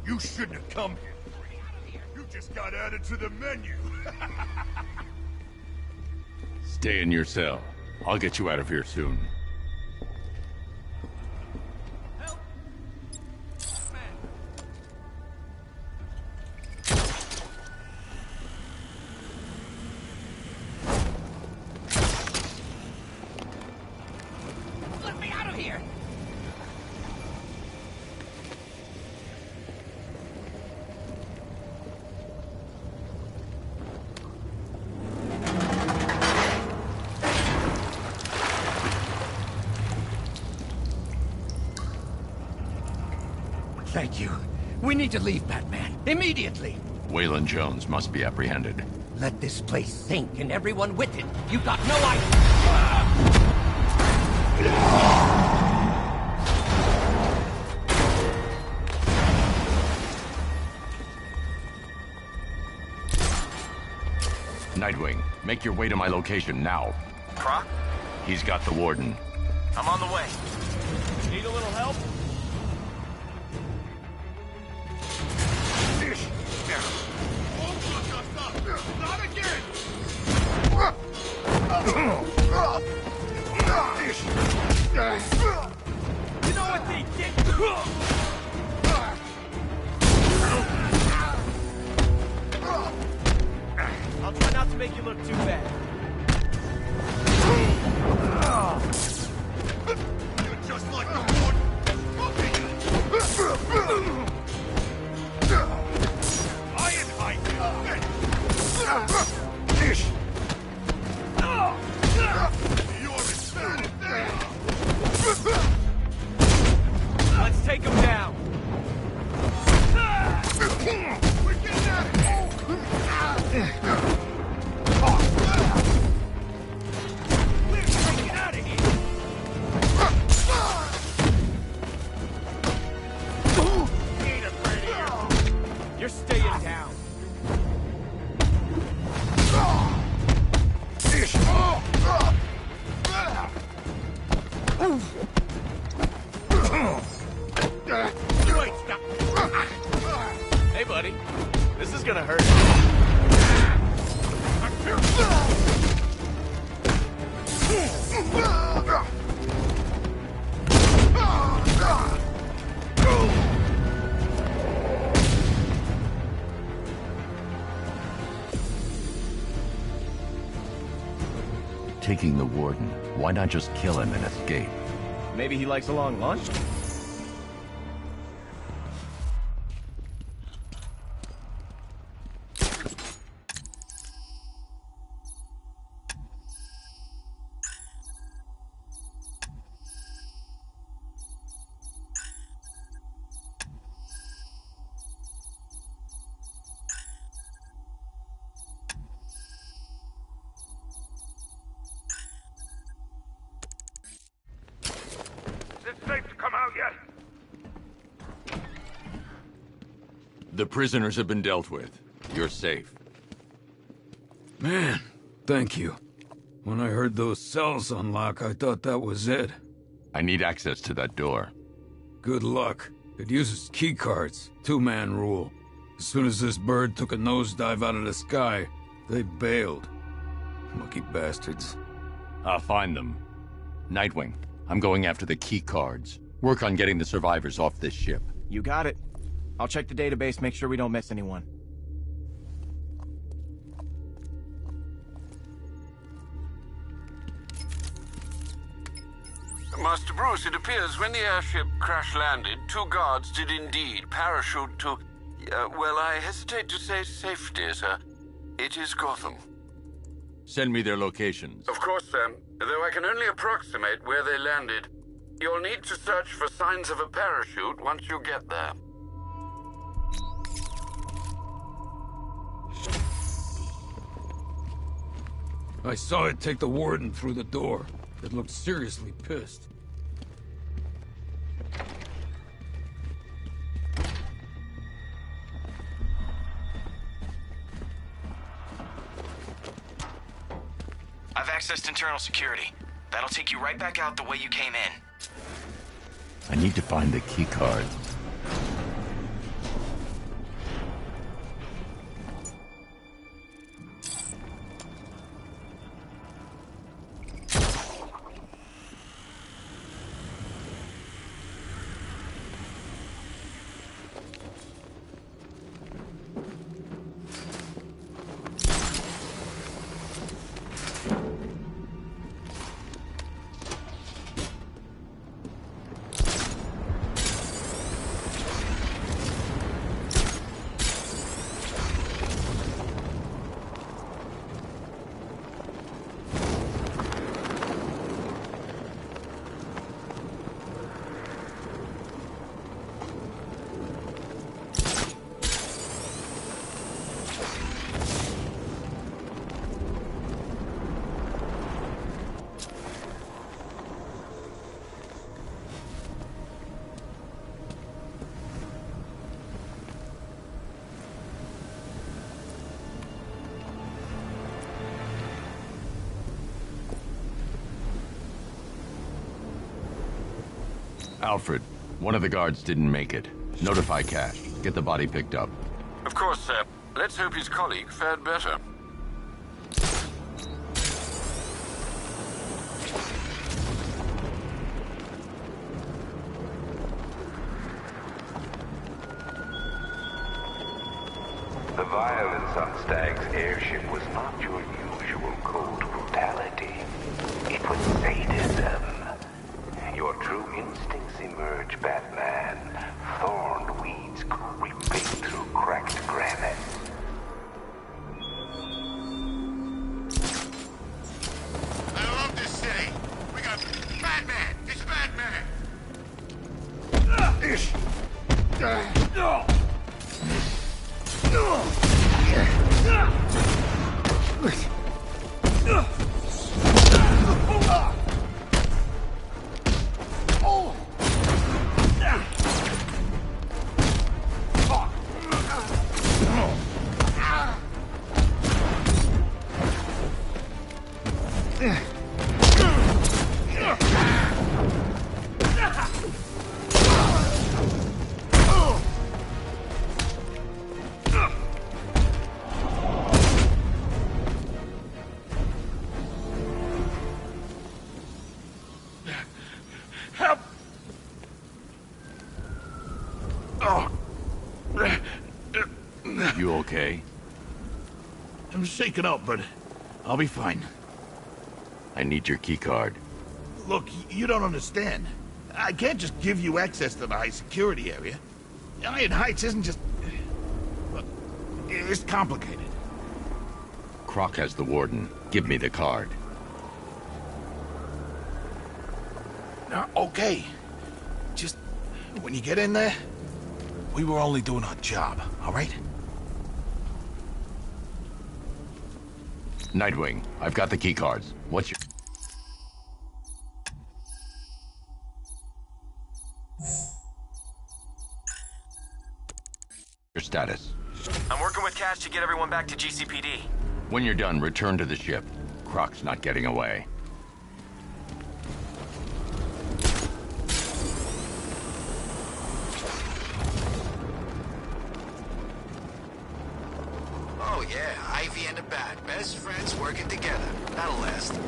You shouldn't have come here. You just got added to the menu. Stay in your cell. I'll get you out of here soon. Let me out of here! Thank you. We need to leave, Batman. Immediately! Waylon Jones must be apprehended. Let this place sink and everyone with it. You got no idea. Nightwing, make your way to my location now. Croc? He's got the warden. I'm on the way. Need a little help? Not again! You know what they did? I'll try not to make you look too bad. You're just like the one. Let's take him down. We're getting out of here. We're getting out of here. Ain't afraid of you. You're staying down. Hey, buddy. This is gonna hurt. Taking the warden. Why not just kill him and escape? Maybe he likes a long lunch? The prisoners have been dealt with. You're safe. Man, thank you. When I heard those cells unlock, I thought that was it. I need access to that door. Good luck. It uses keycards. Two-man rule. As soon as this bird took a nosedive out of the sky, they bailed. Lucky bastards. I'll find them. Nightwing, I'm going after the key cards. Work on getting the survivors off this ship. You got it. I'll check the database, make sure we don't miss anyone. Master Bruce, it appears when the airship crash-landed, 2 guards did indeed parachute to... well, I hesitate to say safety, sir. It is Gotham. Send me their locations. Of course, sir. Though I can only approximate where they landed. You'll need to search for signs of a parachute once you get there. I saw it take the warden through the door. It looked seriously pissed. I've accessed internal security. That'll take you right back out the way you came in. I need to find the key cards. Alfred, one of the guards didn't make it. Notify Cash. Get the body picked up. Of course, sir. Let's hope his colleague fared better. The violence on Stagg's airship was not your usual cold brutality. It was sadism. Your true instincts emerge, Batman. Thorn weeds creeping through cracked granite. I love this city. We got Batman. It's Batman. You okay? I'm shaken up, but I'll be fine. I need your key card. Look, you don't understand. I can't just give you access to the high security area. Iron Heights isn't just... Look, it's complicated. Croc has the warden. Give me the card. Okay. Just, when you get in there, we were only doing our job, all right? Nightwing, I've got the key cards. What's your status? back to GCPD. When you're done, return to the ship. Croc's not getting away. Oh yeah, Ivy and the Bat. Best friends working together. That'll last.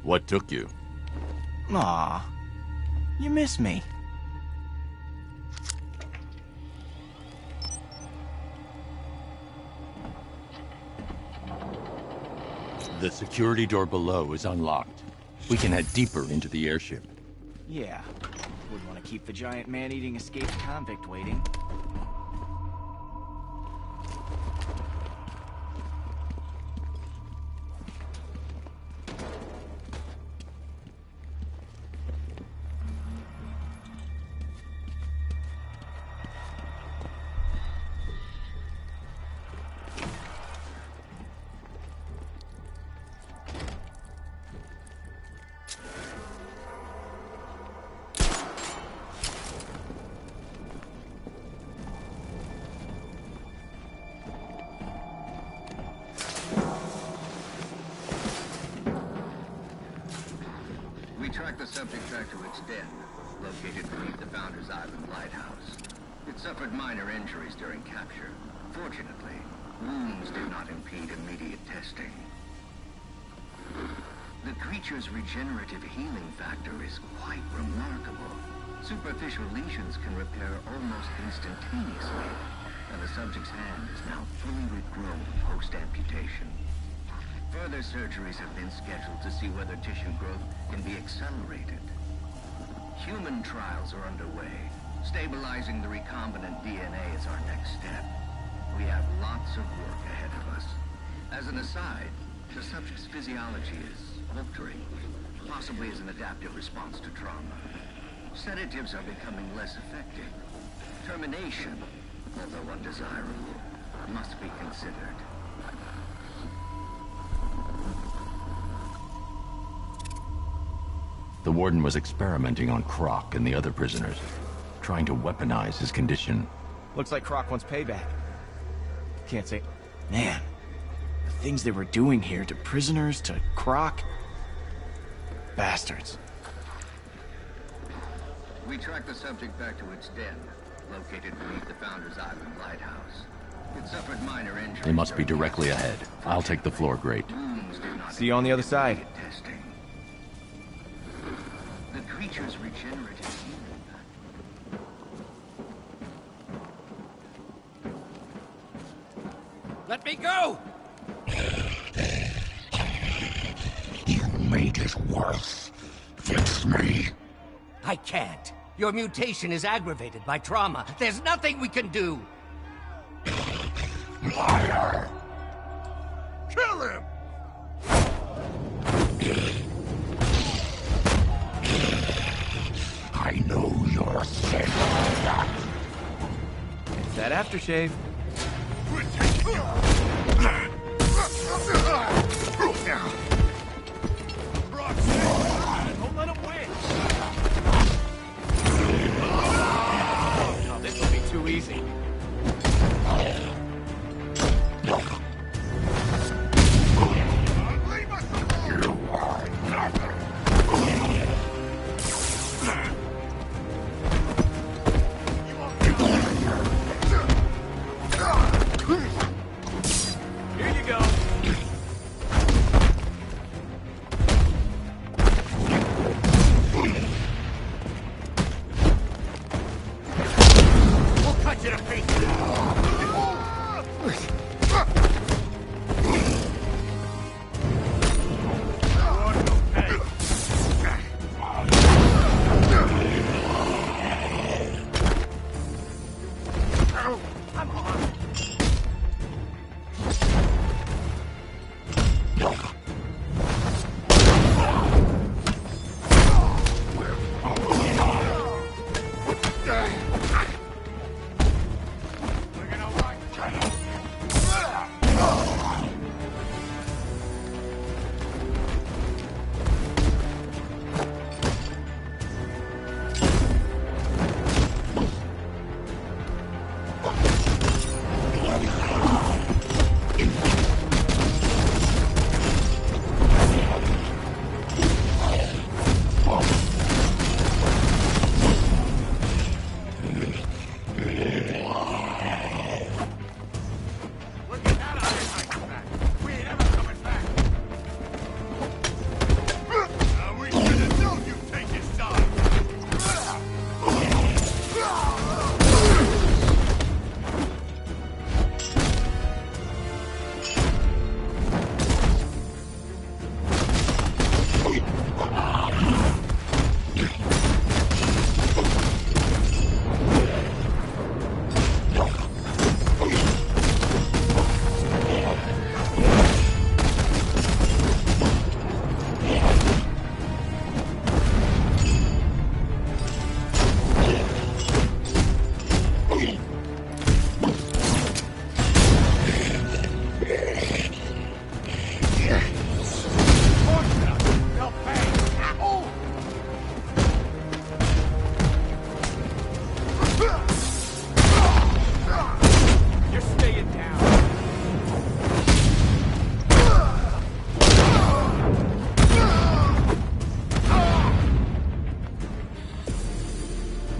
What took you? Aw, you miss me. The security door below is unlocked. We can head deeper into the airship. Yeah, wouldn't want to keep the giant man-eating escaped convict waiting. Track the subject back to its den, located beneath the Founders Island lighthouse. It suffered minor injuries during capture. Fortunately, wounds did not impede immediate testing. The creature's regenerative healing factor is quite remarkable. Superficial lesions can repair almost instantaneously, and the subject's hand is now fully regrown post-amputation. Further surgeries have been scheduled to see whether tissue growth can be accelerated. Human trials are underway. Stabilizing the recombinant DNA is our next step. We have lots of work ahead of us. As an aside, the subject's physiology is altering, possibly as an adaptive response to trauma. Sedatives are becoming less effective. Termination, although undesirable, must be considered. The warden was experimenting on Croc and the other prisoners, trying to weaponize his condition. Looks like Croc wants payback. Can't say... Man, the things they were doing here to prisoners, to Croc... Bastards. We tracked the subject back to its den, located beneath the Founders Island lighthouse. It suffered minor injuries. They must be directly ahead. I'll take the floor grate. See you on the other side. Testing. The creature's regenerative healing. Let me go! You made it worse. Fix me. I can't. Your mutation is aggravated by trauma. There's nothing we can do. Liar. Kill him! I know you're sick. It's that aftershave. Don't let him win. Oh, this will be too easy.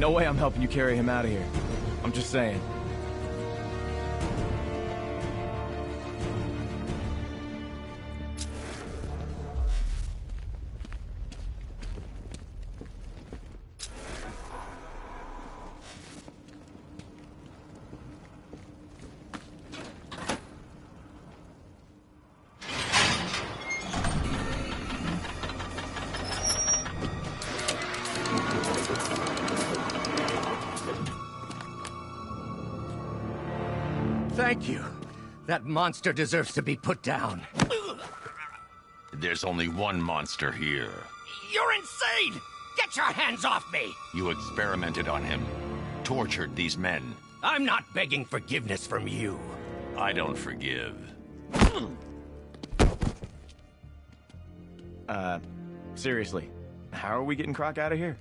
No way I'm helping you carry him out of here. I'm just saying. Thank you. That monster deserves to be put down. There's only one monster here. You're insane! Get your hands off me! You experimented on him. Tortured these men. I'm not begging forgiveness from you. I don't forgive. Seriously, how are we getting Croc out of here?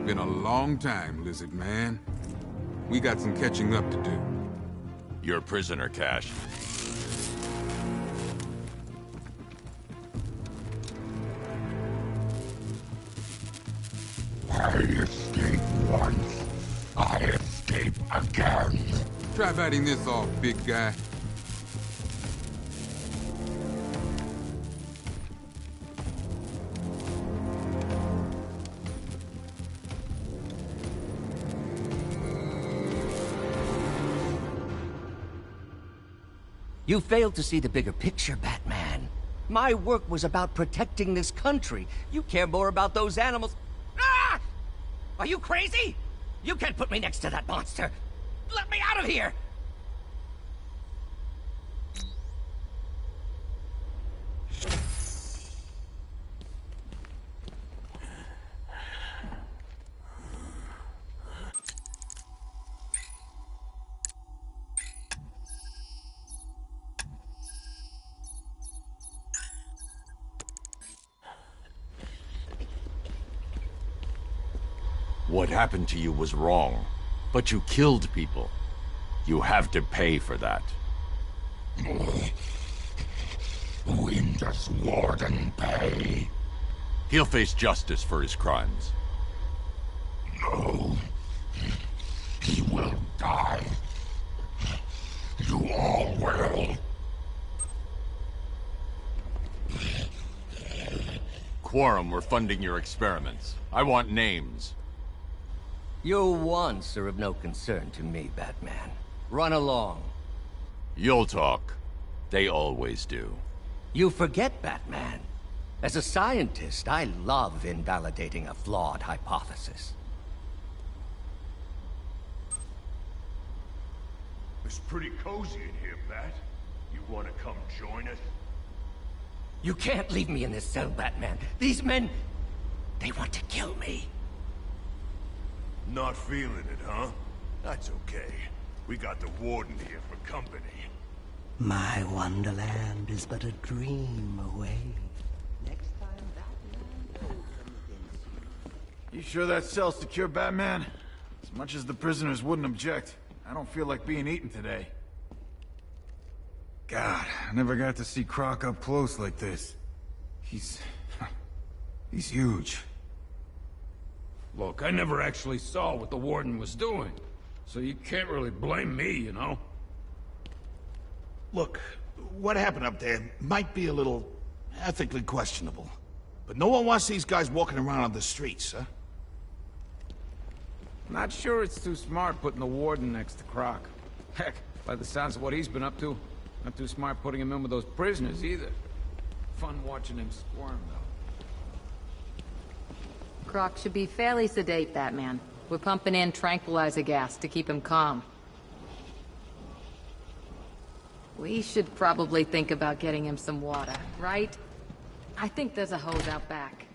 Been a long time, Lizard Man. We got some catching up to do. You're a prisoner, Cash. I escape once. I escape again. Try fighting this off, big guy. You failed to see the bigger picture, Batman. My work was about protecting this country. You care more about those animals. Ah! Are you crazy? You can't put me next to that monster. Let me out of here! What happened to you was wrong, but you killed people. You have to pay for that. When does Warden pay? He'll face justice for his crimes. No. He will die. You all will. Quorum, we're funding your experiments. I want names. Your wants are of no concern to me, Batman. Run along. You'll talk. They always do. You forget, Batman. As a scientist, I love invalidating a flawed hypothesis. It's pretty cozy in here, Bat. You want to come join us? You can't leave me in this cell, Batman. These men, they want to kill me. Not feeling it, huh? That's okay. We got the Warden here for company. My wonderland is but a dream away. Next time, Batman will come against you. You sure that cell's secure, Batman? As much as the prisoners wouldn't object, I don't feel like being eaten today. God, I never got to see Croc up close like this. He's huge. Look, I never actually saw what the Warden was doing, so you can't really blame me, you know? Look, what happened up there might be a little ethically questionable. But no one wants these guys walking around on the streets, huh? Not sure it's too smart putting the Warden next to Croc. Heck, by the sounds of what he's been up to, not too smart putting him in with those prisoners either. Fun watching him squirm, though. Croc should be fairly sedate, Batman. We're pumping in tranquilizer gas to keep him calm. We should probably think about getting him some water, right? I think there's a hose out back.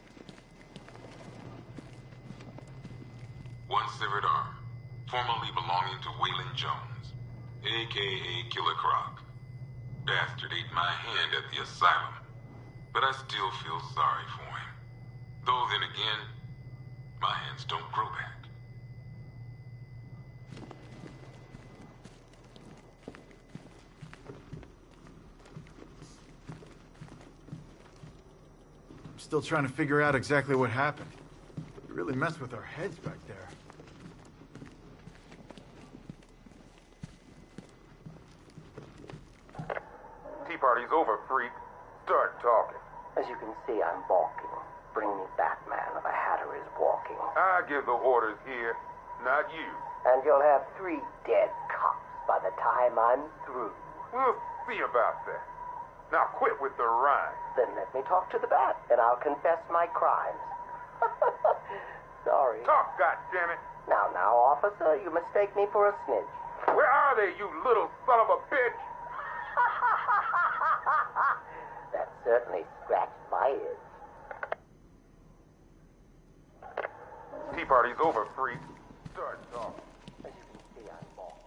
One severed arm, formerly belonging to Waylon Jones, a.k.a. Killer Croc. Bastard ate my hand at the asylum, but I still feel sorry for him. Though then again, my hands don't grow back. I'm still trying to figure out exactly what happened. You really messed with our heads back there. Tea party's over, freak. Start talking. As you can see, I'm balking. Bring me Batman or the Hatter is walking. I give the orders here, not you. And you'll have 3 dead cops by the time I'm through. We'll see about that. Now quit with the rhyme. Then let me talk to the Bat, and I'll confess my crimes. Sorry. Talk, goddammit. Now, officer, you mistake me for a snitch. Where are they, you little son of a bitch? That certainly scratched my itch. Tea party's over, freak. Start talking. As you can see, I'm balking.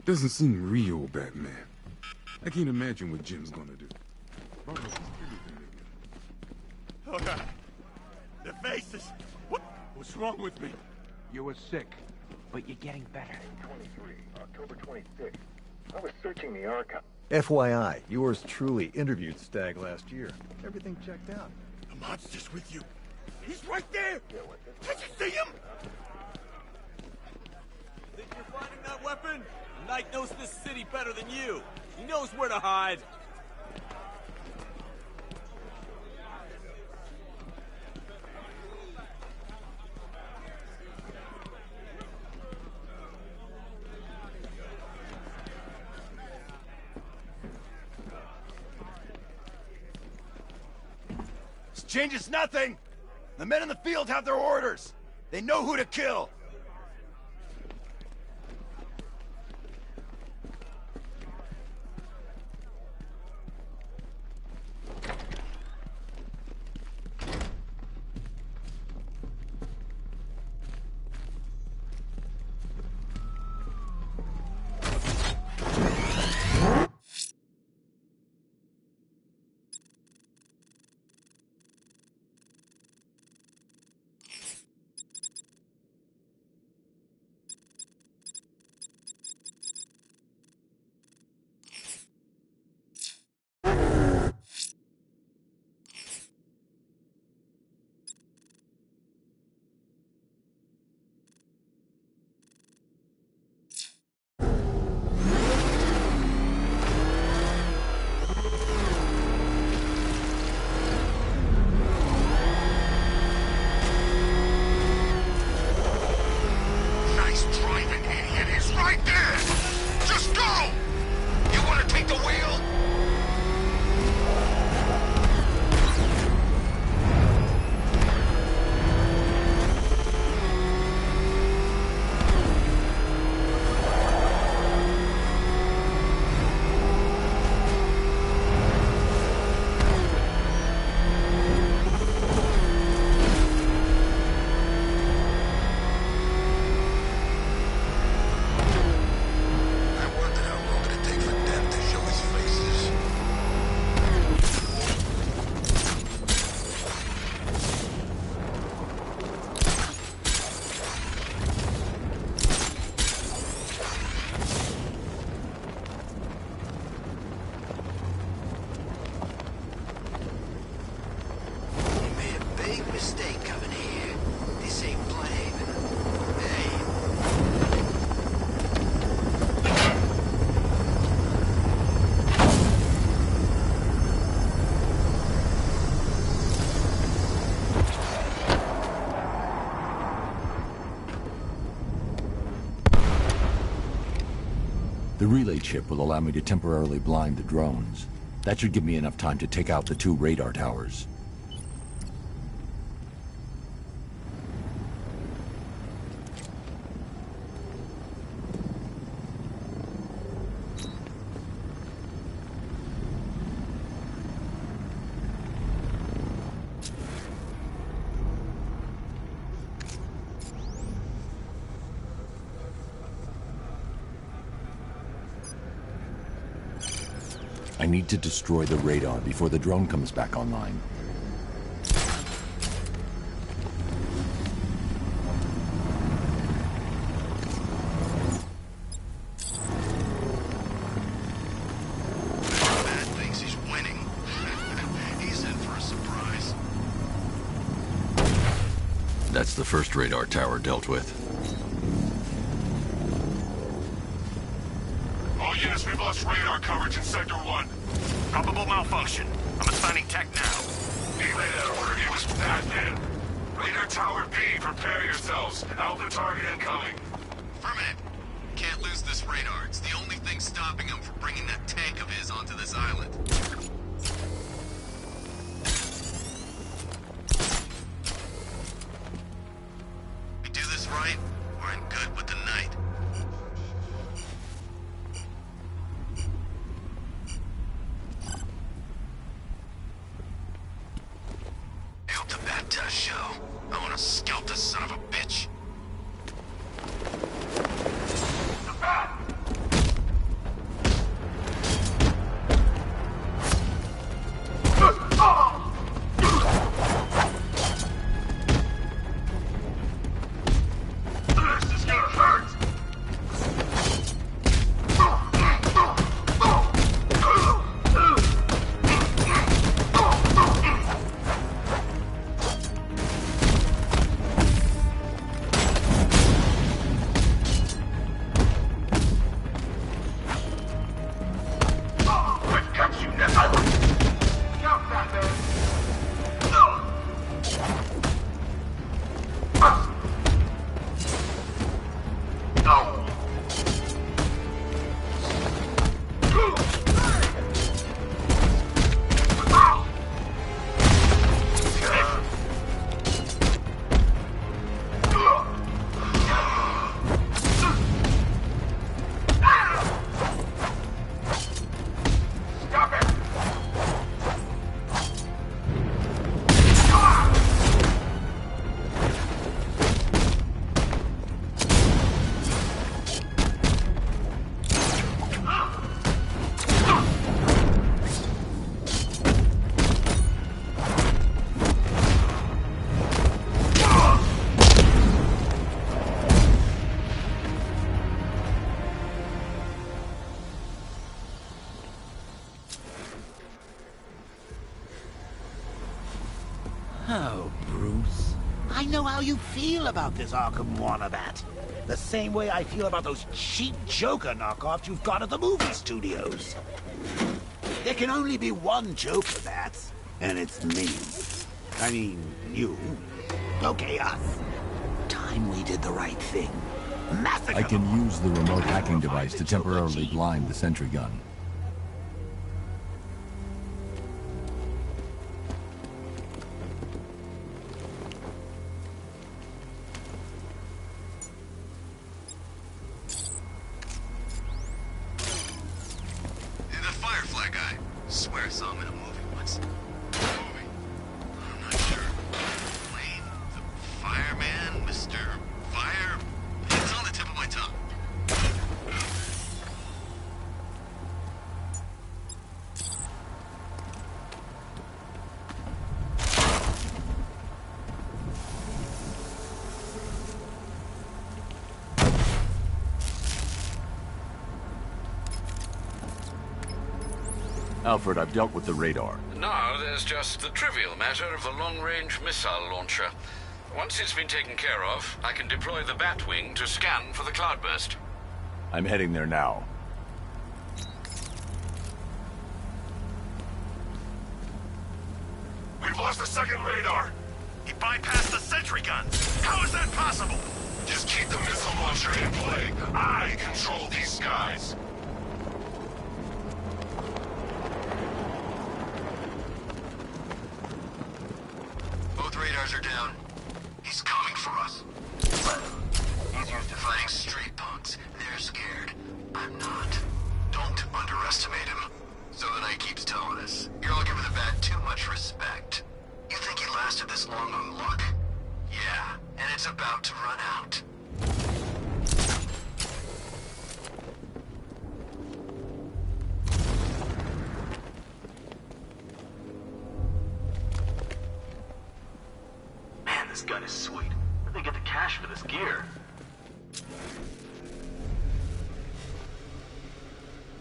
Doesn't seem real, Batman. I can't imagine what Jim's gonna do. Oh, God. Their faces. What's wrong with me? You were sick, but you're getting better. 23, October 26th. I was searching the Arkham. FYI, yours truly interviewed Stagg last year. Everything checked out. The monster's with you. He's right there. Did you see him? Think you're finding that weapon? Knight knows this city better than you. He knows where to hide. This changes nothing. The men in the field have their orders. They know who to kill. The relay chip will allow me to temporarily blind the drones. That should give me enough time to take out the 2 radar towers. I need to destroy the radar before the drone comes back online. Bad thinks he's winning. He's in for a surprise. That's the first radar tower dealt with. All units, we've lost radar coverage in Sector 1. Probable malfunction. I'm assigning tech now. Relay that order. It was Batman. Radar Tower B, prepare yourselves. Alpha target incoming. Affirmative. Can't lose this radar. It's the only thing stopping him from bringing that tank of his onto this island. We do this right, we're in good with the night. I hope the bat does show. I want to scalp this son of a bitch. The bat! This is gonna hurt! I've got you now! Stop that, man! Stop it! Oh, Bruce. I know how you feel about this Arkham Wannabat. The same way I feel about those cheap Joker knockoffs you've got at the movie studios. There can only be one Joker, Bats, and it's me. I mean, you. Okay, us. Time we did the right thing. Massacre. I can use the remote hacking device to temporarily blind the sentry gun. The Firefly guy. Swear I saw him in a movie once. Movie? I'm not sure. Wayne? The Fireman? Mr. Fire? It's on the tip of my tongue. Alfred, I've dealt with the radar. Now there's just the trivial matter of the long-range missile launcher. Once it's been taken care of, I can deploy the Batwing to scan for the cloudburst. I'm heading there now. We've lost the second radar. He bypassed the sentry gun. How is that possible? Just keep the missile launcher in play. I control these skies. guards are down. He's coming for us. He's used to fighting street punks. They're scared. I'm not. Don't underestimate him. So the night keeps telling us, you're all giving the Bat too much respect. You think he lasted this long on luck? Yeah, and it's about to run out. Man, this gun is sweet. Where'd they get the cash for this gear?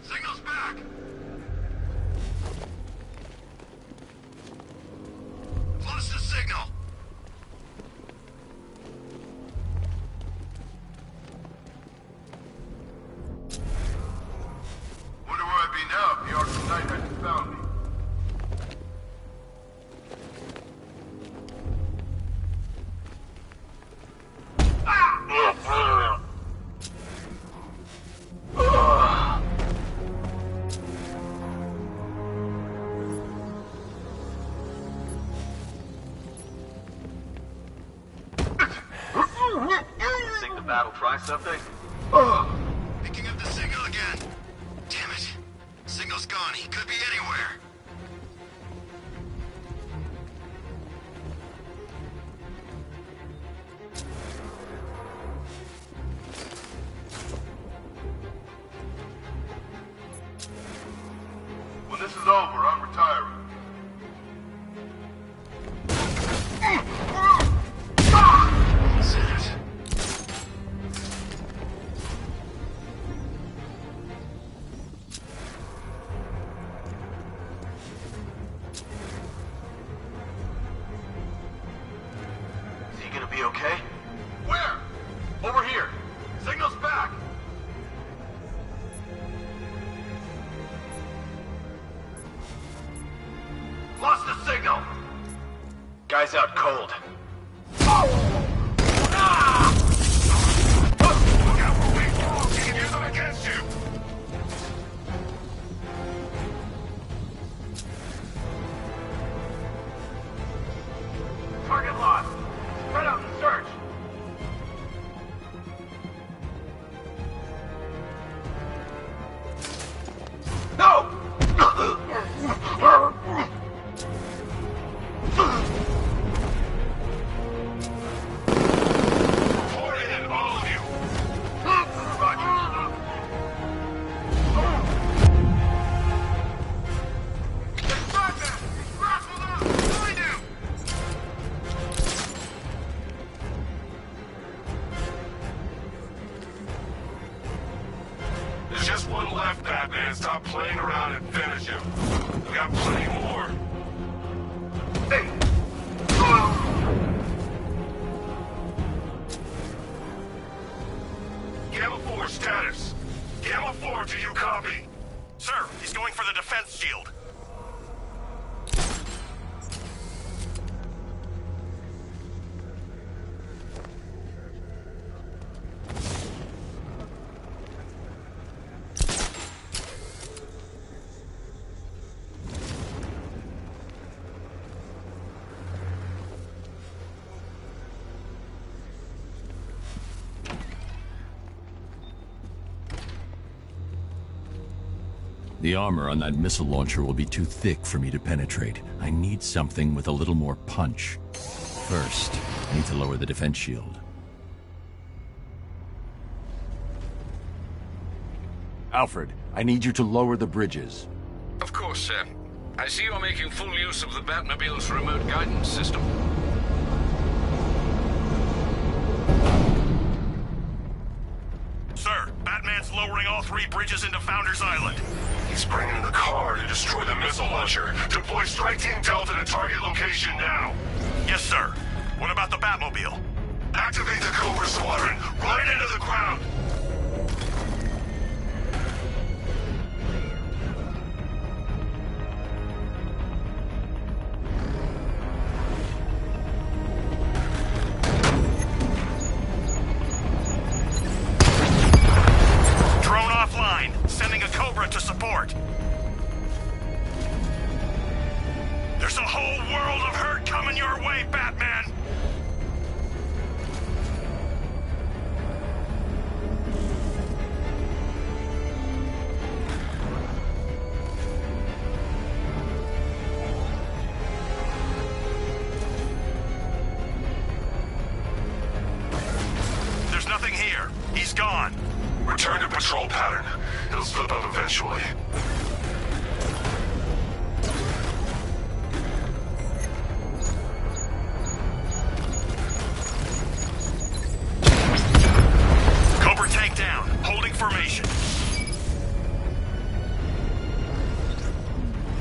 Signal's back! Lost the signal! Wonder where I'd be now if the Arkham Knight hadn't found me. Think the Bat will try something? Picking up the signal again. Damn it. Signal's gone. He could be anywhere. When this is over, I'm retiring. That's it. Is he gonna be okay? Where? Over here. Signal's back. Lost the signal. Guy's out cold. Look out for weak balls. He can use them against you. Target lost. Spread out and search. No! Pour it in, all of you. Roger. It's Batman! He's grappled up! Find him! There's just one left, Batman. Stop playing around and finish him. We got plenty more. Hey! Gamma 4 status. Gamma 4, do you copy? Sir, he's going for the defense shield. The armor on that missile launcher will be too thick for me to penetrate. I need something with a little more punch. First, I need to lower the defense shield. Alfred, I need you to lower the bridges. Of course, sir. I see you're making full use of the Batmobile's remote guidance system. Sir, Batman's lowering all 3 bridges into Founders Island. He's bringing the car to destroy the missile launcher. Deploy Strike Team Delta to target location now. Yes, sir. What about the Batmobile? Activate the Cobra Squadron. Run it into the ground. Drone offline. Sending a Cobra to support. There's a whole world of hurt coming your way, Batman! He's gone. Return to patrol pattern. He'll slip up eventually. Cobra tank down. Holding formation.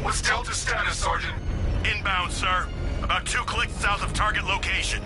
What's Delta's status, Sergeant? Inbound, sir. About 2 clicks south of target location.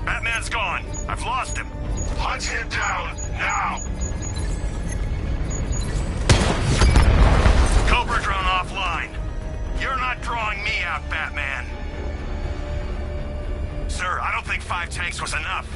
Batman's gone. I've lost him. Hunt him down, now! Cobra drone offline. You're not drawing me out, Batman. Sir, I don't think 5 tanks was enough.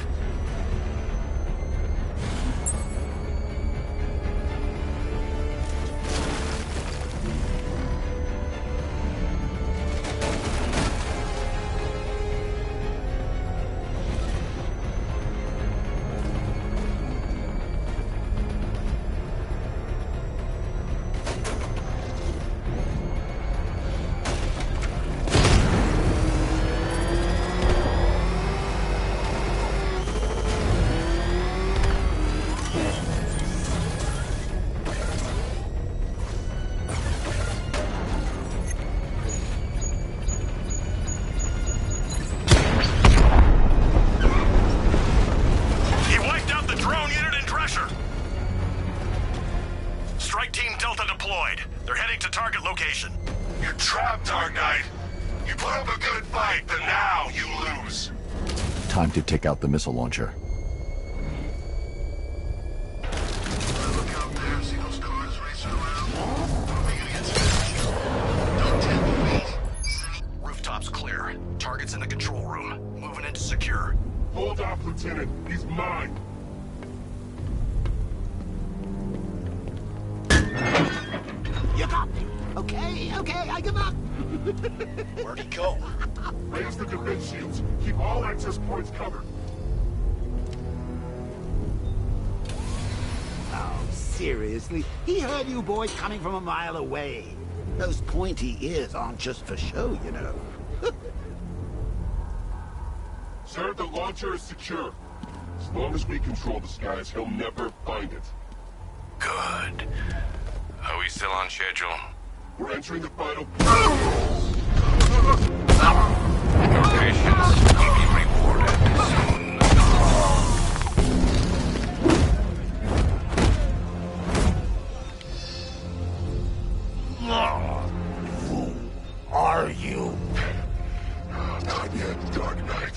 You're trapped, Dark Knight. You put up a good fight, but now you lose. Time to take out the missile launcher. Look out there. See those cars racing around? Are we gonna get smashed? Don't tempt me. Rooftops clear. Target's in the control room. Moving into secure. Hold off, Lieutenant. He's mine. You got me. Okay, I give up. Where'd he go? Raise the defense shields. Keep all access points covered. Oh, seriously? He heard you boys coming from a mile away. Those pointy ears aren't just for show, you know. Sir, the launcher is secure. As long as we control the skies, he'll never find it. Good. Are we still on schedule? We're entering the final... Your patience will be rewarded soon. Who are you? Not yet, Dark Knight.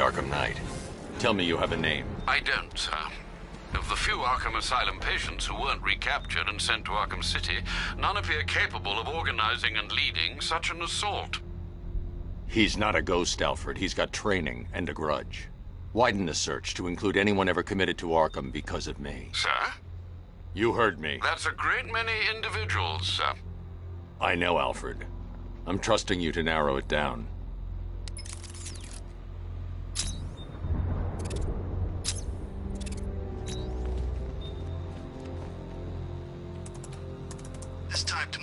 Arkham Knight. Tell me you have a name. I don't, sir. Of the few Arkham Asylum patients who weren't recaptured and sent to Arkham City, none appear capable of organizing and leading such an assault. He's not a ghost, Alfred. He's got training and a grudge. Widen the search to include anyone ever committed to Arkham because of me. Sir? You heard me. That's a great many individuals, sir. I know, Alfred. I'm trusting you to narrow it down. It's time to...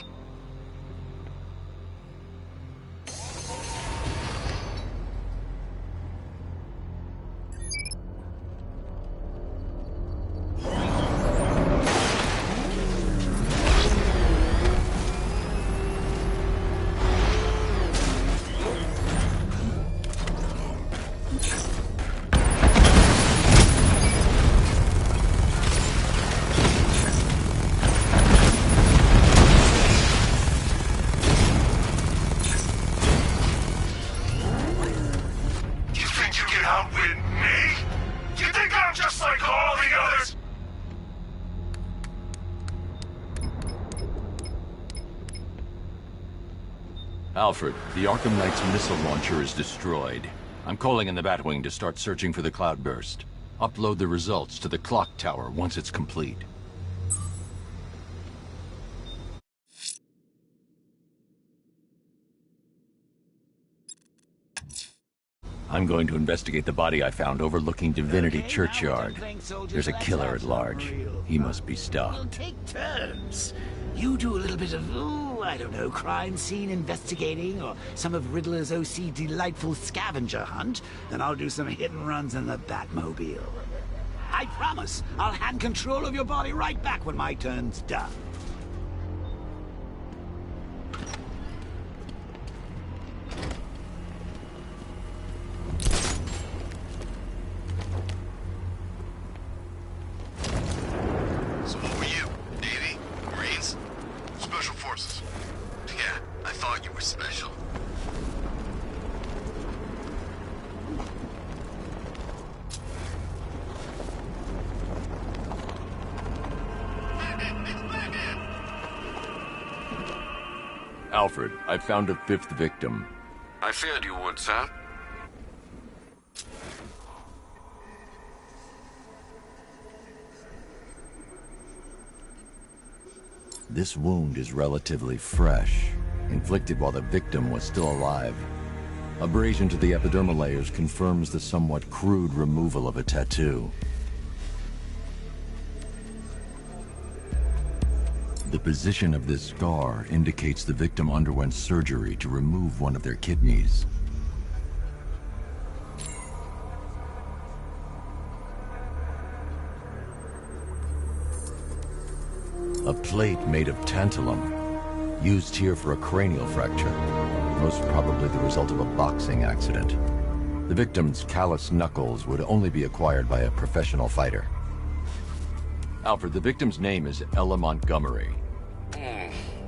Alfred, the Arkham Knight's missile launcher is destroyed. I'm calling in the Batwing to start searching for the cloudburst. Upload the results to the clock tower once it's complete. I'm going to investigate the body I found overlooking Divinity Churchyard. There's a killer at large. He must be stopped. We'll take turns. You do a little bit of, I don't know, crime scene investigating, or some of Riddler's OC delightful scavenger hunt, then I'll do some hit and runs in the Batmobile. I promise, I'll hand control of your body right back when my turn's done. So who are you? Navy? Marines? Special Forces? Yeah, I thought you were special. Alfred, I found a fifth victim. I feared you would, sir. This wound is relatively fresh, inflicted while the victim was still alive. Abrasion to the epidermal layers confirms the somewhat crude removal of a tattoo. The position of this scar indicates the victim underwent surgery to remove one of their kidneys. A plate made of tantalum, used here for a cranial fracture, most probably the result of a boxing accident. The victim's calloused knuckles would only be acquired by a professional fighter. Alfred, the victim's name is Ella Montgomery.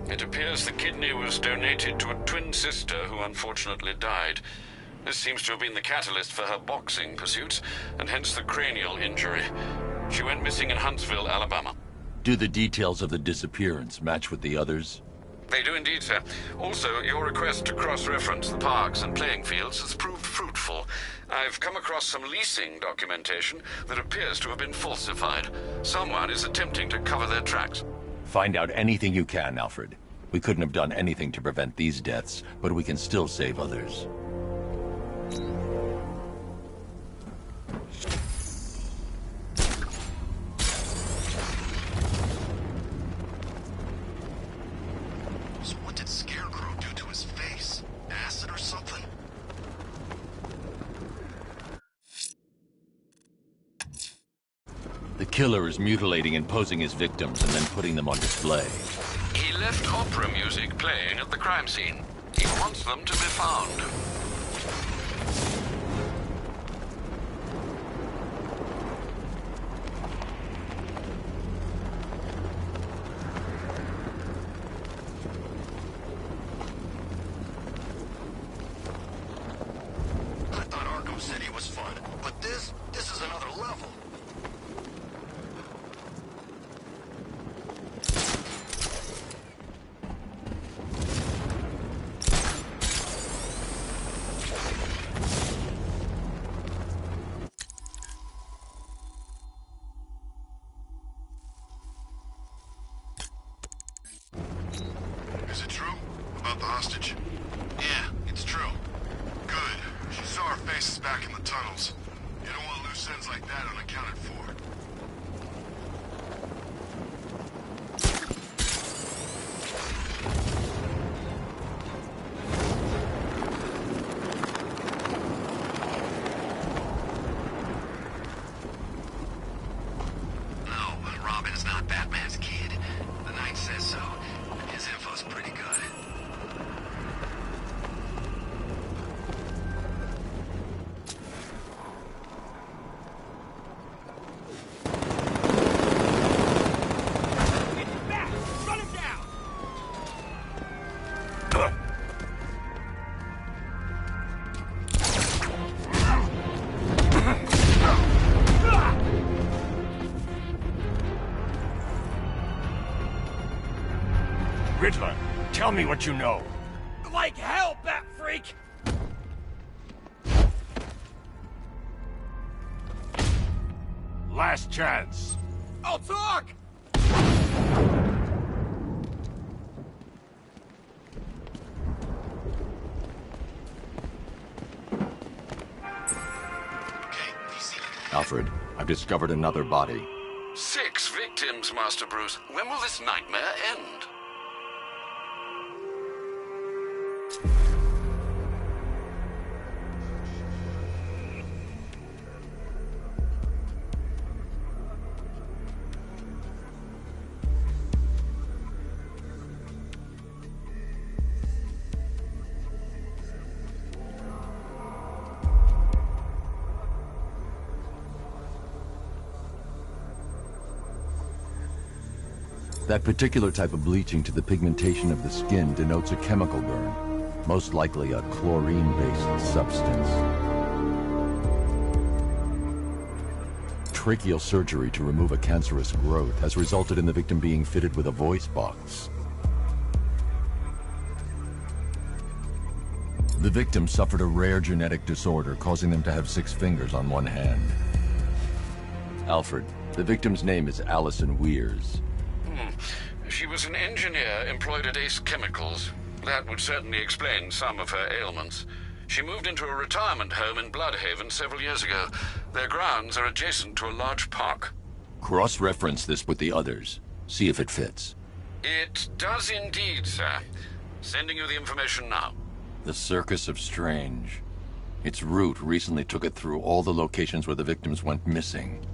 It appears the kidney was donated to a twin sister who unfortunately died. This seems to have been the catalyst for her boxing pursuits, and hence the cranial injury. She went missing in Huntsville, Alabama. Do the details of the disappearance match with the others? They do indeed, sir. Also, your request to cross-reference the parks and playing fields has proved fruitful. I've come across some leasing documentation that appears to have been falsified. Someone is attempting to cover their tracks. Find out anything you can, Alfred. We couldn't have done anything to prevent these deaths, but we can still save others. So what did Scarecrow do to his face? Acid or something? The killer is mutilating and posing as victims and then putting them on display. He left opera music playing at the crime scene. He wants them to be found. I thought Arkham City was fun. Price is back in the tunnels. You don't want loose ends like that unaccounted for. No, Robin's not Batman's kid. The Knight says so. His info's pretty good. Riddler, tell me what you know. Like hell, Bat Freak! Last chance. I'll talk! Alfred, I've discovered another body. 6 victims, Master Bruce. When will this nightmare end? That particular type of bleaching to the pigmentation of the skin denotes a chemical burn, most likely a chlorine-based substance. Tracheal surgery to remove a cancerous growth has resulted in the victim being fitted with a voice box. The victim suffered a rare genetic disorder causing them to have 6 fingers on one hand. Alfred, the victim's name is Allison Weers. She was an engineer employed at Ace Chemicals. That would certainly explain some of her ailments. She moved into a retirement home in Bloodhaven several years ago. Their grounds are adjacent to a large park. Cross-reference this with the others. See if it fits. It does indeed, sir. Sending you the information now. The Circus of Strange. Its route recently took it through all the locations where the victims went missing.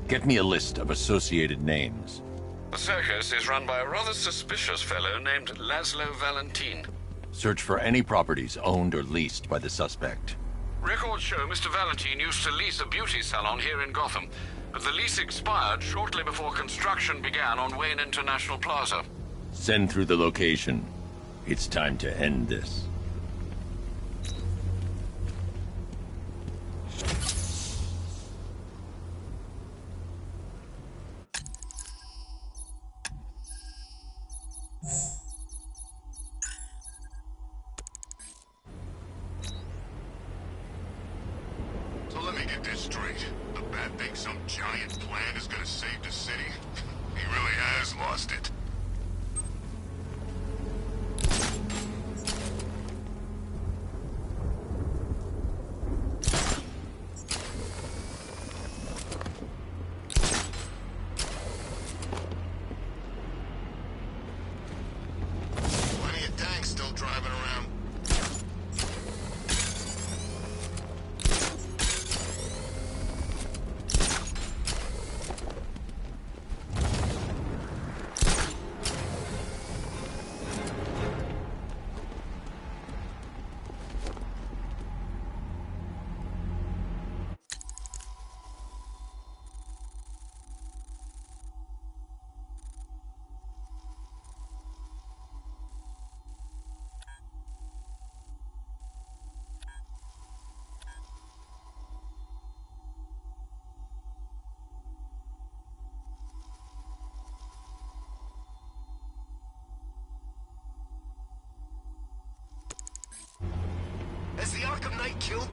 Get me a list of associated names. The circus is run by a rather suspicious fellow named Laszlo Valentin. Search for any properties owned or leased by the suspect. Records show Mr. Valentin used to lease a beauty salon here in Gotham, but the lease expired shortly before construction began on Wayne International Plaza. Send through the location. It's time to end this. So let me get this straight. The Bat thinks some giant plan is gonna save the city? He really has lost it. Plenty of tanks still driving around. Has the Arkham Knight killed?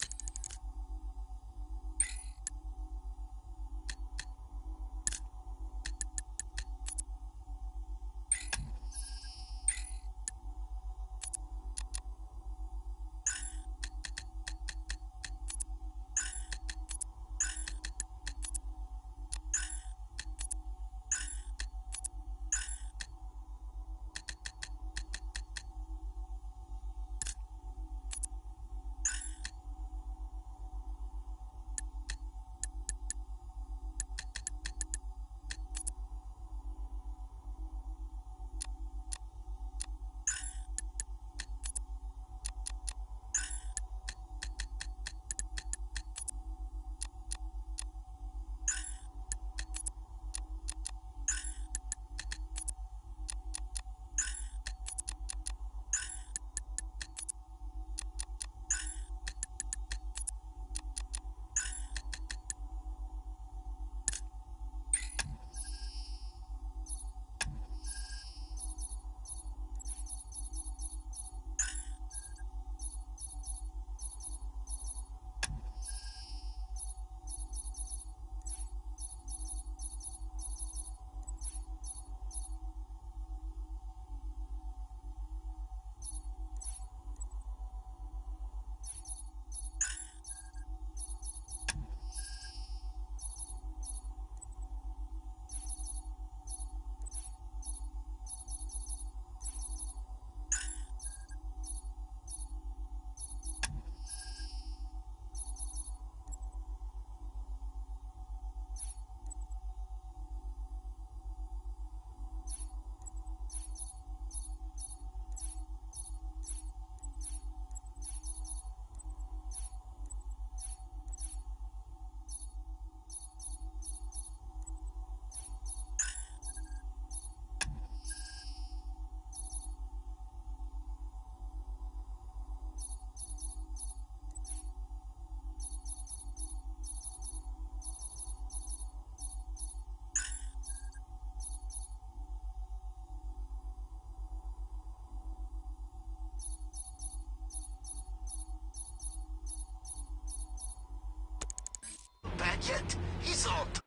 insult.